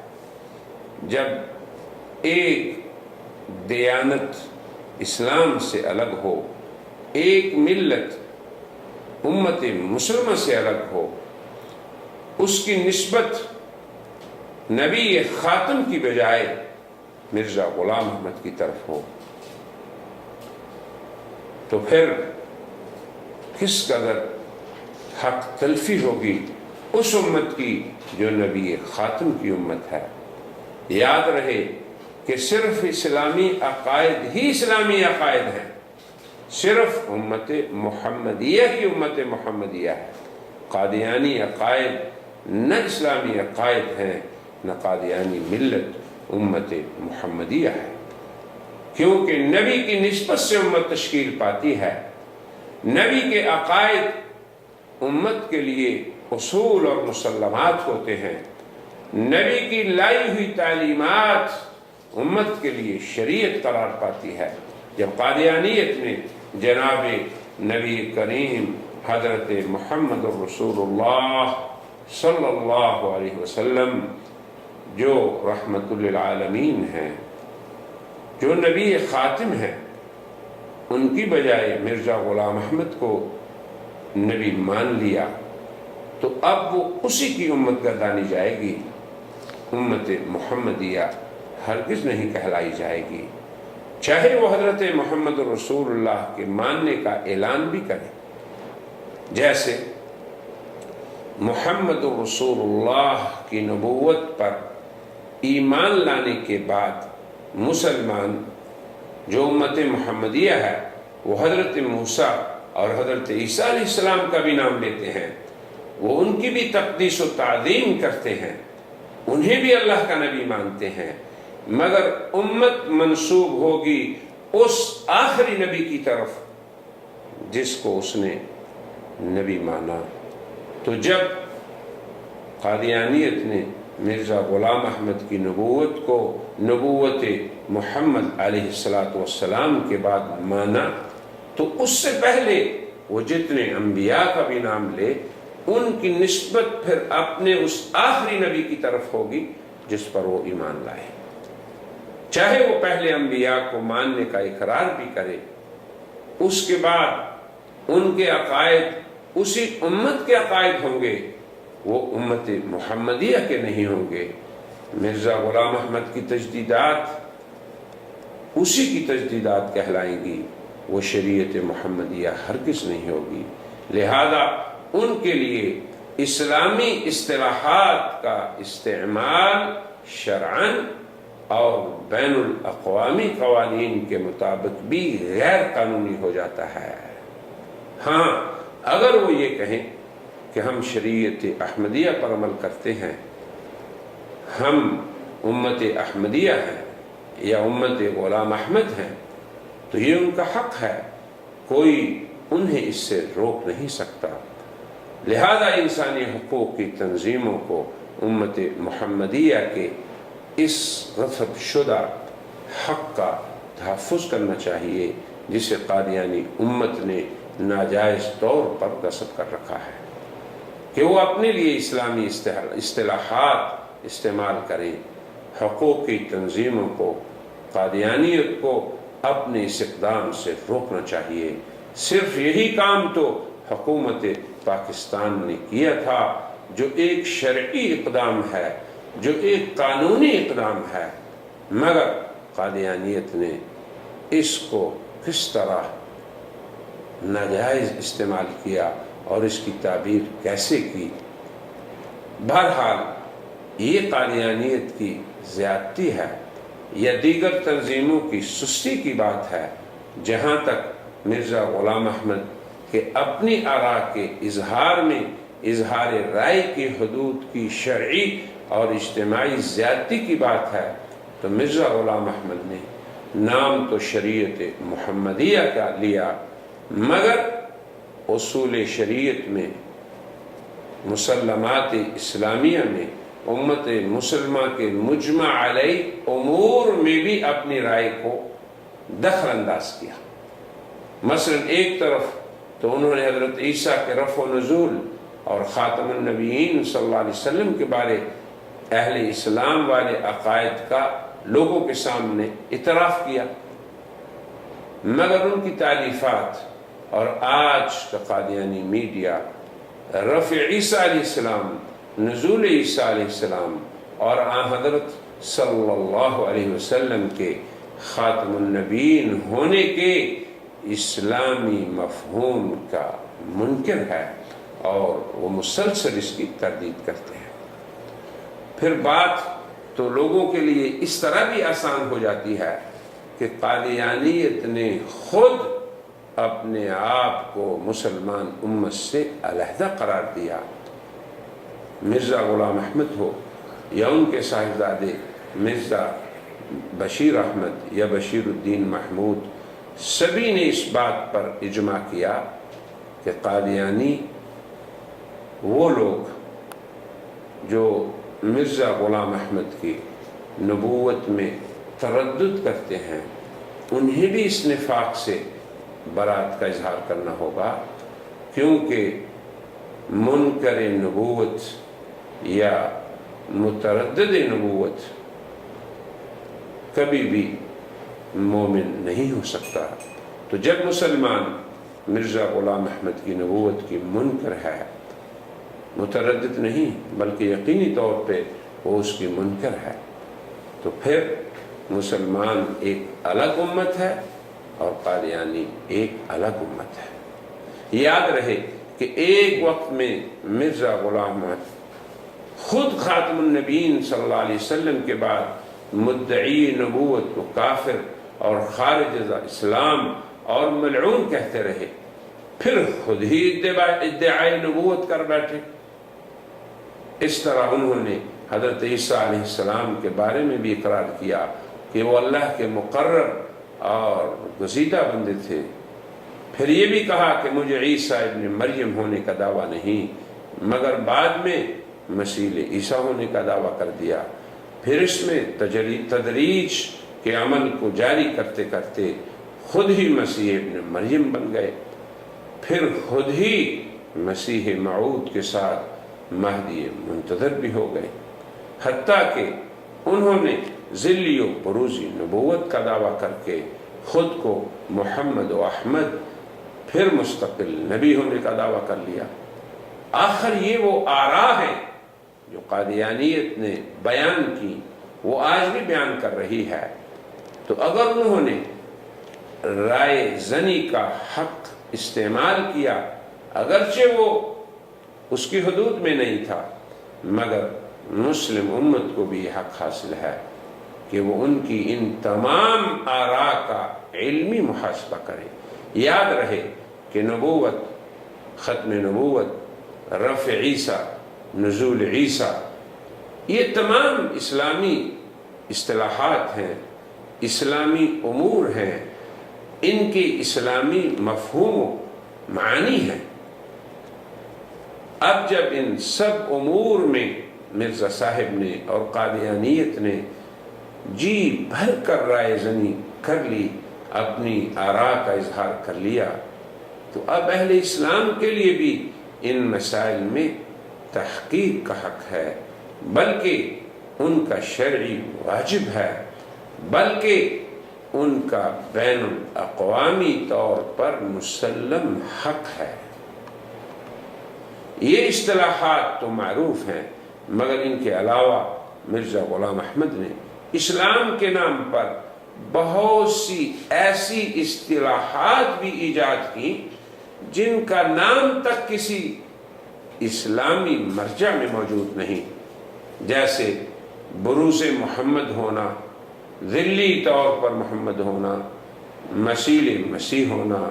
جب ایک دیانت اسلام سے الگ ہو، ایک ملت امت مسلمہ سے الگ ہو، اس کی نسبت نبی خاتم کی بجائے مرزا غلام احمد کی طرف ہو، تو پھر کس قدر حق تلفی ہوگی اس امت کی جو نبی خاتم کی امت ہے۔ یاد رہے کہ صرف اسلامی عقائد ہی اسلامی عقائد ہیں، صرف امت محمدیہ کی امت محمدیہ ہے۔ قادیانی عقائد نہ اسلامی عقائد ہیں، نہ قادیانی ملت امت محمدیہ ہے، کیونکہ نبی کی نسبت سے امت تشکیل پاتی ہے۔ نبی کے عقائد امت کے لیے اصول اور مسلمات ہوتے ہیں، نبی کی لائی ہوئی تعلیمات امت کے لیے شریعت قرار پاتی ہے۔ جب قادیانیت میں جناب نبی کریم حضرت محمد رسول اللہ صلی اللہ علیہ وسلم جو رحمت للعالمین ہیں، جو نبی خاتم ہیں، ان کی بجائے مرزا غلام احمد کو نبی مان لیا، تو اب وہ اسی کی امت گردانی جائے گی، امت محمدیہ ہرگز نہیں کہلائی جائے گی۔ چاہے وہ حضرت محمد رسول اللہ کے ماننے کا اعلان بھی کرے، جیسے محمد رسول اللہ کی نبوت پر ایمان لانے کے بعد مسلمان جو امت محمدیہ ہے وہ حضرت موسیٰ اور حضرت عیسیٰ علیہ السلام کا بھی نام لیتے ہیں، وہ ان کی بھی تقدیس و تعظیم کرتے ہیں، انہیں بھی اللہ کا نبی مانتے ہیں، مگر امت منسوب ہوگی اس آخری نبی کی طرف جس کو اس نے نبی مانا۔ تو جب قادیانیت نے مرزا غلام احمد کی نبوت کو نبوت محمد علیہ السلام کے بعد مانا، تو اس سے پہلے وہ جتنے انبیاء کا بھی نام لے ان کی نسبت پھر اپنے اس آخری نبی کی طرف ہوگی جس پر وہ ایمان لائے، چاہے وہ پہلے انبیاء کو ماننے کا اقرار بھی کرے، اس کے بعد ان کے عقائد اسی امت کے عقائد ہوں گے، وہ امت محمدیہ کے نہیں ہوں گے۔ مرزا غلام احمد کی تجدیدات اسی کی تجدیدات کہلائیں گی، وہ شریعت محمدیہ ہرگز نہیں ہوگی۔ لہذا ان کے لیے اسلامی اصطلاحات کا استعمال شرعاً اور بین الاقوامی قوانین کے مطابق بھی غیر قانونی ہو جاتا ہے۔ ہاں، اگر وہ یہ کہیں کہ ہم شریعت احمدیہ پر عمل کرتے ہیں، ہم امت احمدیہ ہیں یا امت غلام احمد ہیں، تو یہ ان کا حق ہے، کوئی انہیں اس سے روک نہیں سکتا۔ لہذا انسانی حقوق کی تنظیموں کو امت محمدیہ کے اس غصب شدہ حق کا تحفظ کرنا چاہیے جسے قادیانی امت نے ناجائز طور پر غصب کر رکھا ہے، کہ وہ اپنے لیے اسلامی اصطلاحات استعمال کریں۔ حقوق کی تنظیموں کو قادیانیت کو اپنے اس اقدام سے روکنا چاہیے۔ صرف یہی کام تو حکومت پاکستان نے کیا تھا، جو ایک شرعی اقدام ہے، جو ایک قانونی اقدام ہے، مگر قادیانیت نے اس کو کس طرح ناجائز استعمال کیا اور اس کی تعبیر کیسے کی۔ بہرحال یہ قادیانیت کی زیادتی ہے یا دیگر تنظیموں کی سستی کی بات ہے، جہاں تک مرزا غلام احمد کے اپنی آراء کے اظہار میں اظہار رائے کی حدود کی شرعی اور اجتماعی زیادتی کی بات ہے، تو مرزا غلام احمد نے نام تو شریعت محمدیہ کا لیا، مگر اصول شریعت میں، مسلمات اسلامیہ میں، امت مسلمہ کے مجمع علیہ امور میں بھی اپنی رائے کو دخل انداز کیا۔ مثلا ایک طرف تو انہوں نے حضرت عیسیٰ کے رفع و نزول اور خاتم النبیین صلی اللہ علیہ وسلم کے بارے اہل اسلام والے عقائد کا لوگوں کے سامنے اعتراف کیا، مگر ان کی تالیفات اور آج کا قادیانی میڈیا رفع عیسیٰ علیہ السلام، نزول عیسیٰ علیہ السلام اور آن حضرت صلی اللہ علیہ وسلم کے خاتم النبیین ہونے کے اسلامی مفہوم کا منکر ہے، اور وہ مسلسل اس کی تردید کرتے ہیں۔ پھر بات تو لوگوں کے لیے اس طرح بھی آسان ہو جاتی ہے کہ قادیانیت نے خود اپنے آپ کو مسلمان امت سے علیحدہ قرار دیا۔ مرزا غلام احمد ہو یا ان کے صاحبزادے مرزا بشیر احمد یا بشیر الدین محمود، سبھی نے اس بات پر اجماع کیا کہ قادیانی وہ لوگ جو مرزا غلام احمد کی نبوت میں تردد کرتے ہیں، انہیں بھی اس نفاق سے برات کا اظہار کرنا ہوگا، کیونکہ منکر نبوت یا متردد نبوت کبھی بھی مومن نہیں ہو سکتا۔ تو جب مسلمان مرزا غلام احمد کی نبوت کی منکر ہے، متردد نہیں بلکہ یقینی طور پہ وہ اس کی منکر ہے، تو پھر مسلمان ایک الگ امت ہے اور قادیانی ایک الگ امت ہے۔ یاد رہے کہ ایک وقت میں مرزا غلام احمد خود خاتم النبیین صلی اللہ علیہ وسلم کے بعد مدعی نبوت کو کافر اور خارج از اسلام اور ملعون کہتے رہے، پھر خود ہی ادعائی نبوت کر بیٹھے۔ اس طرح انہوں نے حضرت عیسیٰ علیہ السلام کے بارے میں بھی اقرار کیا کہ وہ اللہ کے مقرر اور گزیدہ بندے تھے۔ پھر یہ بھی کہا کہ مجھے عیسیٰ ابن مریم ہونے کا دعویٰ نہیں، مگر بعد میں مسیح عیسیٰ ہونے کا دعویٰ کر دیا۔ پھر اس میں تدریج کے عمل کو جاری کرتے کرتے خود ہی مسیح ابن مریم بن گئے، پھر خود ہی مسیح موعود کے ساتھ مہدی منتظر بھی ہو گئے، حتیٰ کہ انہوں نے ذلی و بروزی نبوت کا دعویٰ کر کے خود کو محمد و احمد پھر مستقل نبی ہونے کا دعویٰ کر لیا۔ آخر یہ وہ آراء ہیں جو قادیانیت نے بیان کی، وہ آج بھی بیان کر رہی ہے۔ تو اگر انہوں نے رائے زنی کا حق استعمال کیا، اگرچہ وہ اس کی حدود میں نہیں تھا، مگر مسلم امت کو بھی یہ حق حاصل ہے کہ وہ ان کی ان تمام آراء کا علمی محاسبہ کرے۔ یاد رہے کہ نبوت، ختم نبوت، رفع عیسیٰ، نزول عیسیٰ، یہ تمام اسلامی اصطلاحات ہیں، اسلامی امور ہیں، ان کی اسلامی مفہوم و معانی ہیں۔ اب جب ان سب امور میں مرزا صاحب نے اور قادیانیت نے جی بھر کر رائے زنی کر لی، اپنی آراء کا اظہار کر لیا، تو اب اہل اسلام کے لیے بھی ان مسائل میں تحقیق کا حق ہے، بلکہ ان کا شرعی واجب ہے، بلکہ ان کا بین الاقوامی طور پر مسلم حق ہے۔ یہ اصطلاحات تو معروف ہیں، مگر ان کے علاوہ مرزا غلام احمد نے اسلام کے نام پر بہت سی ایسی اصطلاحات بھی ایجاد کی جن کا نام تک کسی اسلامی مرجع میں موجود نہیں، جیسے بروز محمد ہونا، ذلی طور پر محمد ہونا، مسیح مسیح ہونا،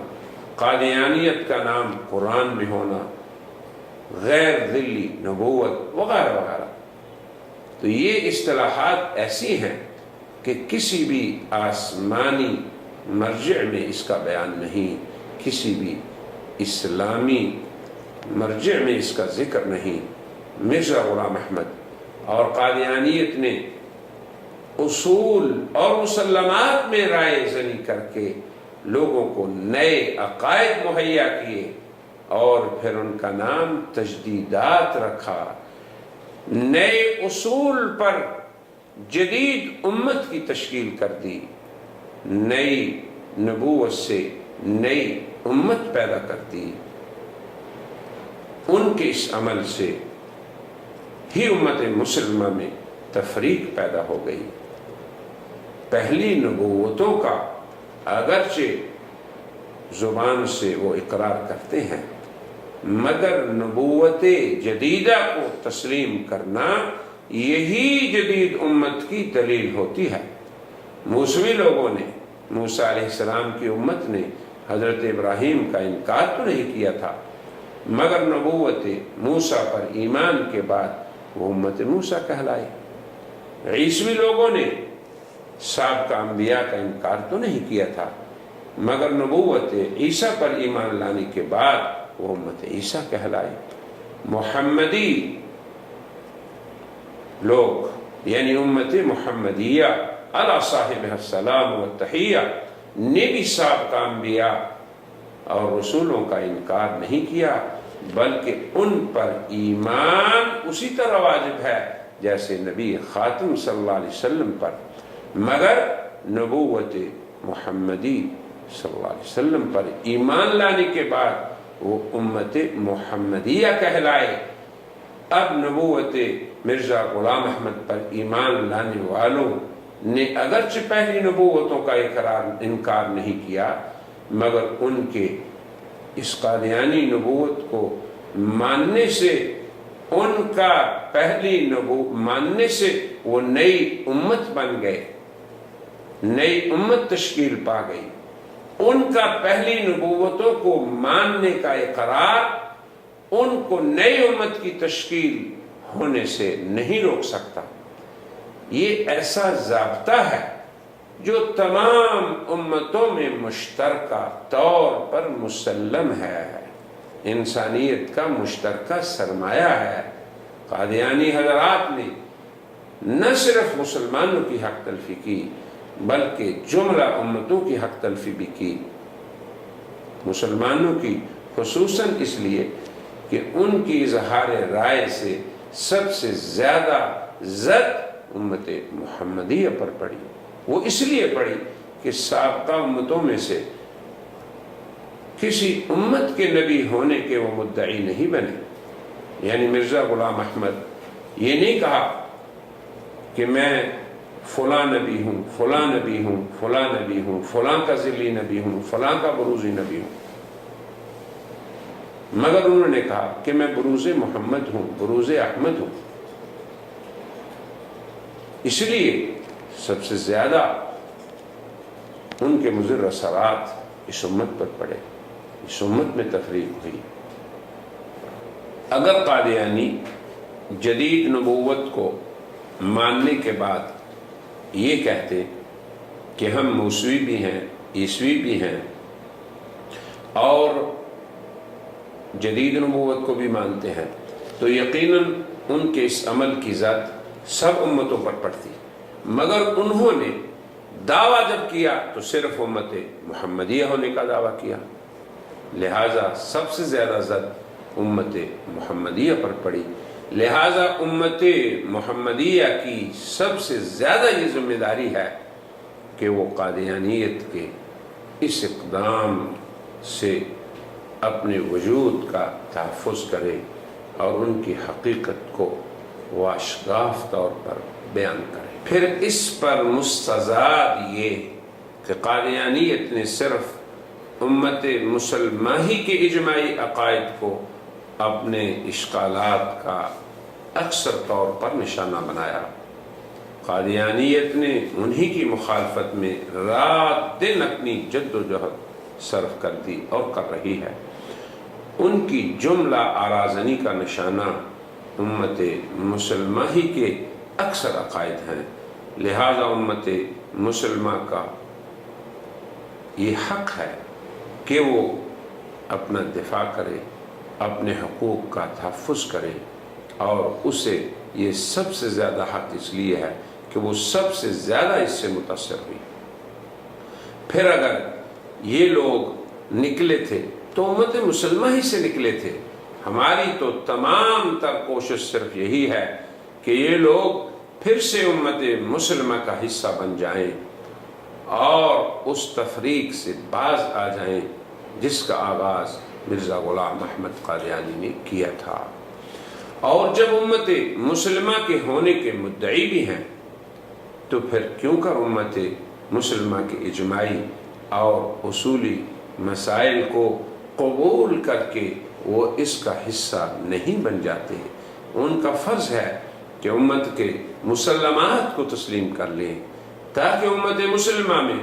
قادیانیت کا نام قرآن میں ہونا، غیر ذلی نبوت وغیرہ وغیرہ۔ تو یہ اصطلاحات ایسی ہیں کہ کسی بھی آسمانی مرجع میں اس کا بیان نہیں، کسی بھی اسلامی مرجع میں اس کا ذکر نہیں۔ مرزا غلام احمد اور قادیانیت نے اصول اور مسلمات میں رائے زنی کر کے لوگوں کو نئے عقائد مہیا کیے اور پھر ان کا نام تجدیدات رکھا، نئے اصول پر جدید امت کی تشکیل کر دی، نئی نبوت سے نئی امت پیدا کر دی۔ ان کے اس عمل سے ہی امت مسلمہ میں تفریق پیدا ہو گئی۔ پہلی نبوتوں کا اگرچہ زبان سے وہ اقرار کرتے ہیں، مگر نبوت جدیدہ کو تسلیم کرنا یہی جدید امت کی دلیل ہوتی ہے۔ موسوی لوگوں نے، موسیٰ علیہ السلام کی امت نے حضرت ابراہیم کا انکار تو نہیں کیا تھا، مگر نبوت موسیٰ پر ایمان کے بعد وہ امت موسیٰ کہلائی۔ عیسوی لوگوں نے سابقہ انبیاء کا انکار تو نہیں کیا تھا، مگر نبوت عیسیٰ پر ایمان لانے کے بعد وہ امت عیسیٰ کہلائی۔ محمدی لوگ یعنی امت محمدیہ علی صاحب السلام و تحیہ نے بھی سابقہ انبیاء اور رسولوں کا انکار نہیں کیا، بلکہ ان پر ایمان اسی طرح واجب ہے جیسے نبی خاتم صلی اللہ علیہ وسلم پر، مگر نبوت محمدی صلی اللہ علیہ وسلم پر ایمان لانے کے بعد وہ امت محمدیہ کہلائے۔ اب نبوت مرزا غلام احمد پر ایمان لانے والوں نے اگرچہ پہلی نبوتوں کا انکار نہیں کیا، مگر ان کے اس قادیانی نبوت کو ماننے سے، ان کا پہلی نبوت ماننے سے وہ نئی امت بن گئے، نئی امت تشکیل پا گئی۔ ان کا پہلی نبوتوں کو ماننے کا اقرار ان کو نئی امت کی تشکیل ہونے سے نہیں روک سکتا۔ یہ ایسا ضابطہ ہے جو تمام امتوں میں مشترکہ طور پر مسلم ہے، انسانیت کا مشترکہ سرمایہ ہے۔ قادیانی حضرات نے نہ صرف مسلمانوں کی حق تلفی کی بلکہ جملہ امتوں کی حق تلفی بھی کی، مسلمانوں کی خصوصاً اس لیے کہ ان کی اظہار رائے سے سب سے زیادہ زد امت محمدیہ پر پڑی۔ وہ اس لیے پڑی کہ سابقہ امتوں میں سے کسی امت کے نبی ہونے کے وہ مدعی نہیں بنے۔ یعنی مرزا غلام احمد یہ نہیں کہا کہ میں فلاں نبی ہوں، فلاں نبی ہوں، فلاں نبی ہوں، فلاں کا ذلی نبی ہوں، فلاں کا بروزی نبی ہوں، مگر انہوں نے کہا کہ میں بروز محمد ہوں، بروز احمد ہوں۔ اس لیے سب سے زیادہ ان کے مضر اثرات اس امت پر پڑے، اس امت میں تفریق ہوئی۔ اگر قادیانی جدید نبوت کو ماننے کے بعد یہ کہتے کہ ہم موسوی بھی ہیں، عیسوی بھی ہیں اور جدید نبوت کو بھی مانتے ہیں، تو یقیناً ان کے اس عمل کی ذات سب امتوں پر پڑتی، مگر انہوں نے دعویٰ جب کیا تو صرف امت محمدیہ ہونے کا دعویٰ کیا، لہٰذا سب سے زیادہ زد امت محمدیہ پر پڑی۔ لہٰذا امت محمدیہ کی سب سے زیادہ یہ ذمہ داری ہے کہ وہ قادیانیت کے اس اقدام سے اپنے وجود کا تحفظ کرے اور ان کی حقیقت کو واشگاف طور پر بیان کرے۔ پھر اس پر مستزاد یہ کہ قادیانیت نے صرف امت مسلمہ ہی کے اجماعی عقائد کو اپنے اشکالات کا اکثر طور پر نشانہ بنایا۔ قادیانیت نے انہی کی مخالفت میں رات دن اپنی جد و جہد صرف کر دی اور کر رہی ہے۔ ان کی جملہ آرازنی کا نشانہ امت مسلمہ ہی کے اکثر عقائد ہیں، لہذا امت مسلمہ کا یہ حق ہے کہ وہ اپنا دفاع کرے، اپنے حقوق کا تحفظ کرے، اور اسے یہ سب سے زیادہ حق اس لیے ہے کہ وہ سب سے زیادہ اس سے متاثر ہوئی۔ پھر اگر یہ لوگ نکلے تھے تو امت مسلمہ ہی سے نکلے تھے۔ ہماری تو تمام تر کوشش صرف یہی ہے کہ یہ لوگ پھر سے امت مسلمہ کا حصہ بن جائیں اور اس تفریق سے باز آ جائیں جس کا آغاز مرزا غلام احمد قادیانی نے کیا تھا۔ اور جب امت مسلمہ کے ہونے کے مدعی بھی ہیں تو پھر کیوں کر امت مسلمہ کے اجماعی اور اصولی مسائل کو قبول کر کے وہ اس کا حصہ نہیں بن جاتے؟ ان کا فرض ہے کہ امت کے مسلمات کو تسلیم کر لیں تاکہ امت مسلمہ میں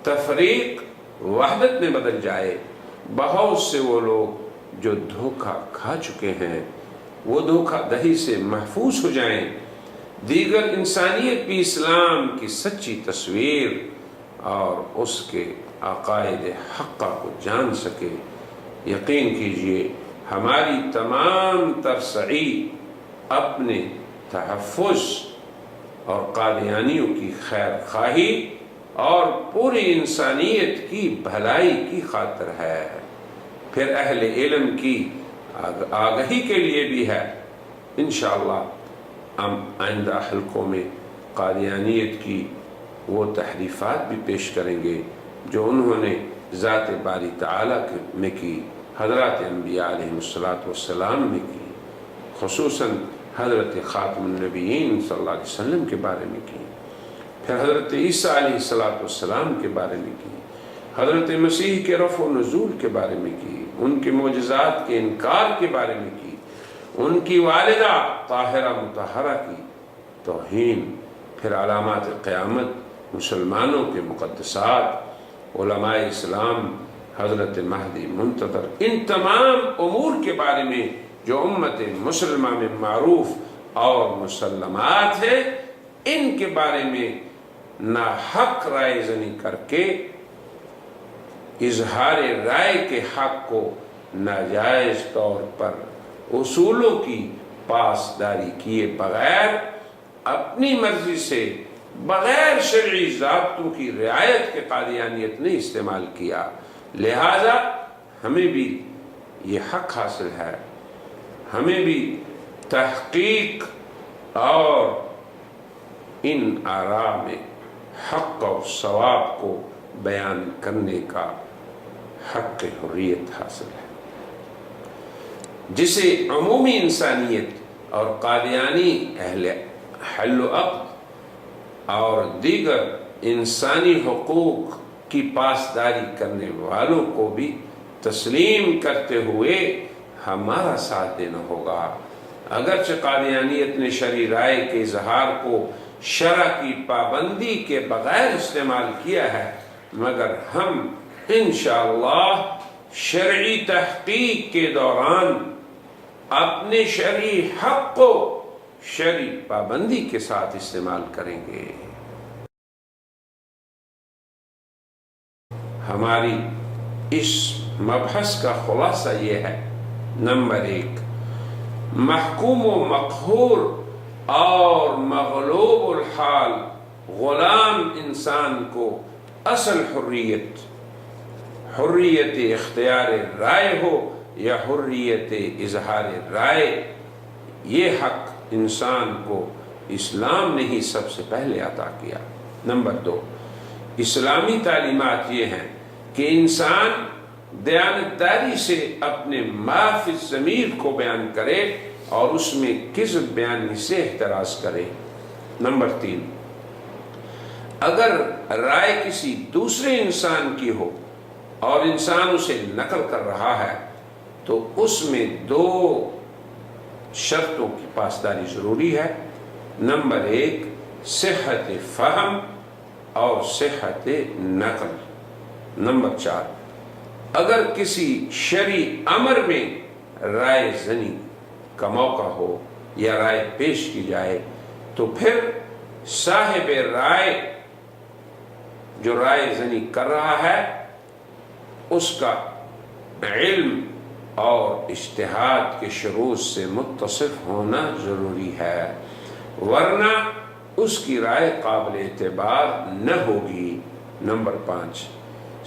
تفریق وحدت میں بدل جائے۔ بہت سے وہ لوگ جو دھوکہ کھا چکے ہیں وہ دھوکہ دہی سے محفوظ ہو جائیں، دیگر انسانیت بھی اسلام کی سچی تصویر اور اس کے عقائد حقہ کو جان سکے۔ یقین کیجئے ہماری تمام تر سعی اپنے تحفظ اور قادیانیوں کی خیر خواہی اور پوری انسانیت کی بھلائی کی خاطر ہے۔ پھر اہل علم کی آگہی کے لیے بھی ہے۔ انشاءاللہ ہم آئندہ حلقوں میں قادیانیت کی وہ تحریفات بھی پیش کریں گے جو انہوں نے ذات باری تعالیٰ میں کی، حضرات انبیاء علیہ السلام میں کی، خصوصاً حضرت خاتم النبیین صلی اللہ علیہ وسلم کے بارے میں کی، پھر حضرت عیسیٰ علیہ السلام کے بارے میں کی، حضرت مسیح کے رفع و نزول کے بارے میں کی، ان کے معجزات کے انکار کے بارے میں کی، ان کی والدہ طاہرہ مطہرہ کی توہین، پھر علامات قیامت، مسلمانوں کے مقدسات، علماء اسلام، حضرت مہدی منتظر، ان تمام امور کے بارے میں جو امت مسلمہ میں معروف اور مسلمات ہیں، ان کے بارے میں ناحق رائے زنی کر کے اظہار رائے کے حق کو ناجائز طور پر اصولوں کی پاسداری کیے بغیر، اپنی مرضی سے بغیر شرعی ضابطوں کی رعایت کے قادیانیت نے استعمال کیا۔ لہذا ہمیں بھی یہ حق حاصل ہے، ہمیں بھی تحقیق اور ان آراء میں حق اور ثواب کو بیان کرنے کا حق حریت حاصل ہے، جسے عمومی انسانیت اور قادیانی اہل حل و عقد اور دیگر انسانی حقوق کی پاسداری کرنے والوں کو بھی تسلیم کرتے ہوئے ہمارا ساتھ دینا ہوگا۔ اگرچہ قادیانیت نے شرعی رائے کے اظہار کو شرع کی پابندی کے بغیر استعمال کیا ہے، مگر ہم انشاءاللہ شرعی تحقیق کے دوران اپنے شرعی حق کو شرعی پابندی کے ساتھ استعمال کریں گے۔ ہماری اس مبحث کا خلاصہ یہ ہے، نمبر 1، محکوم و مقہور اور مغلوب الحال غلام انسان کو اصل حریت اختیار رائے ہو یا حریت اظہار رائے، یہ حق انسان کو اسلام نے ہی سب سے پہلے عطا کیا۔ نمبر 2، اسلامی تعلیمات یہ ہیں کہ انسان دیانتداری سے اپنے ما فی الضمیر کو بیان کرے اور اس میں کذب بیانی سے احتراز کرے۔ نمبر 3، اگر رائے کسی دوسرے انسان کی ہو اور انسان اسے نقل کر رہا ہے تو اس میں 2 شرطوں کی پاسداری ضروری ہے۔ نمبر 1، صحت فہم اور صحت نقل۔ نمبر 4، اگر کسی شرعی امر میں رائے زنی کا موقع ہو یا رائے پیش کی جائے تو پھر صاحب رائے جو رائے زنی کر رہا ہے اس کا علم اور اجتہاد کے شروط سے متصف ہونا ضروری ہے، ورنہ اس کی رائے قابل اعتبار نہ ہوگی۔ نمبر 5،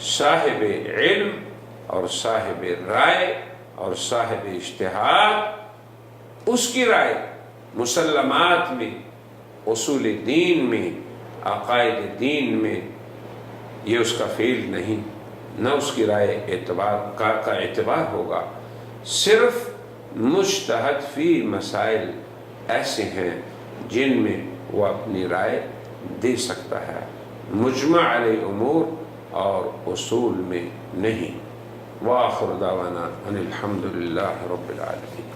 صاحب علم اور صاحب رائے اور صاحب اجتہاد، اس کی رائے مسلمات میں، اصول دین میں، عقائد دین میں یہ اس کا فعل نہیں، نہ اس کی رائے کا اعتبار ہوگا۔ صرف مجتہد فی مسائل ایسے ہیں جن میں وہ اپنی رائے دے سکتا ہے، مجمع علیہ امور اور اصول میں نہیں۔ وآخر دعوانا ان الحمد للہ رب العالمین۔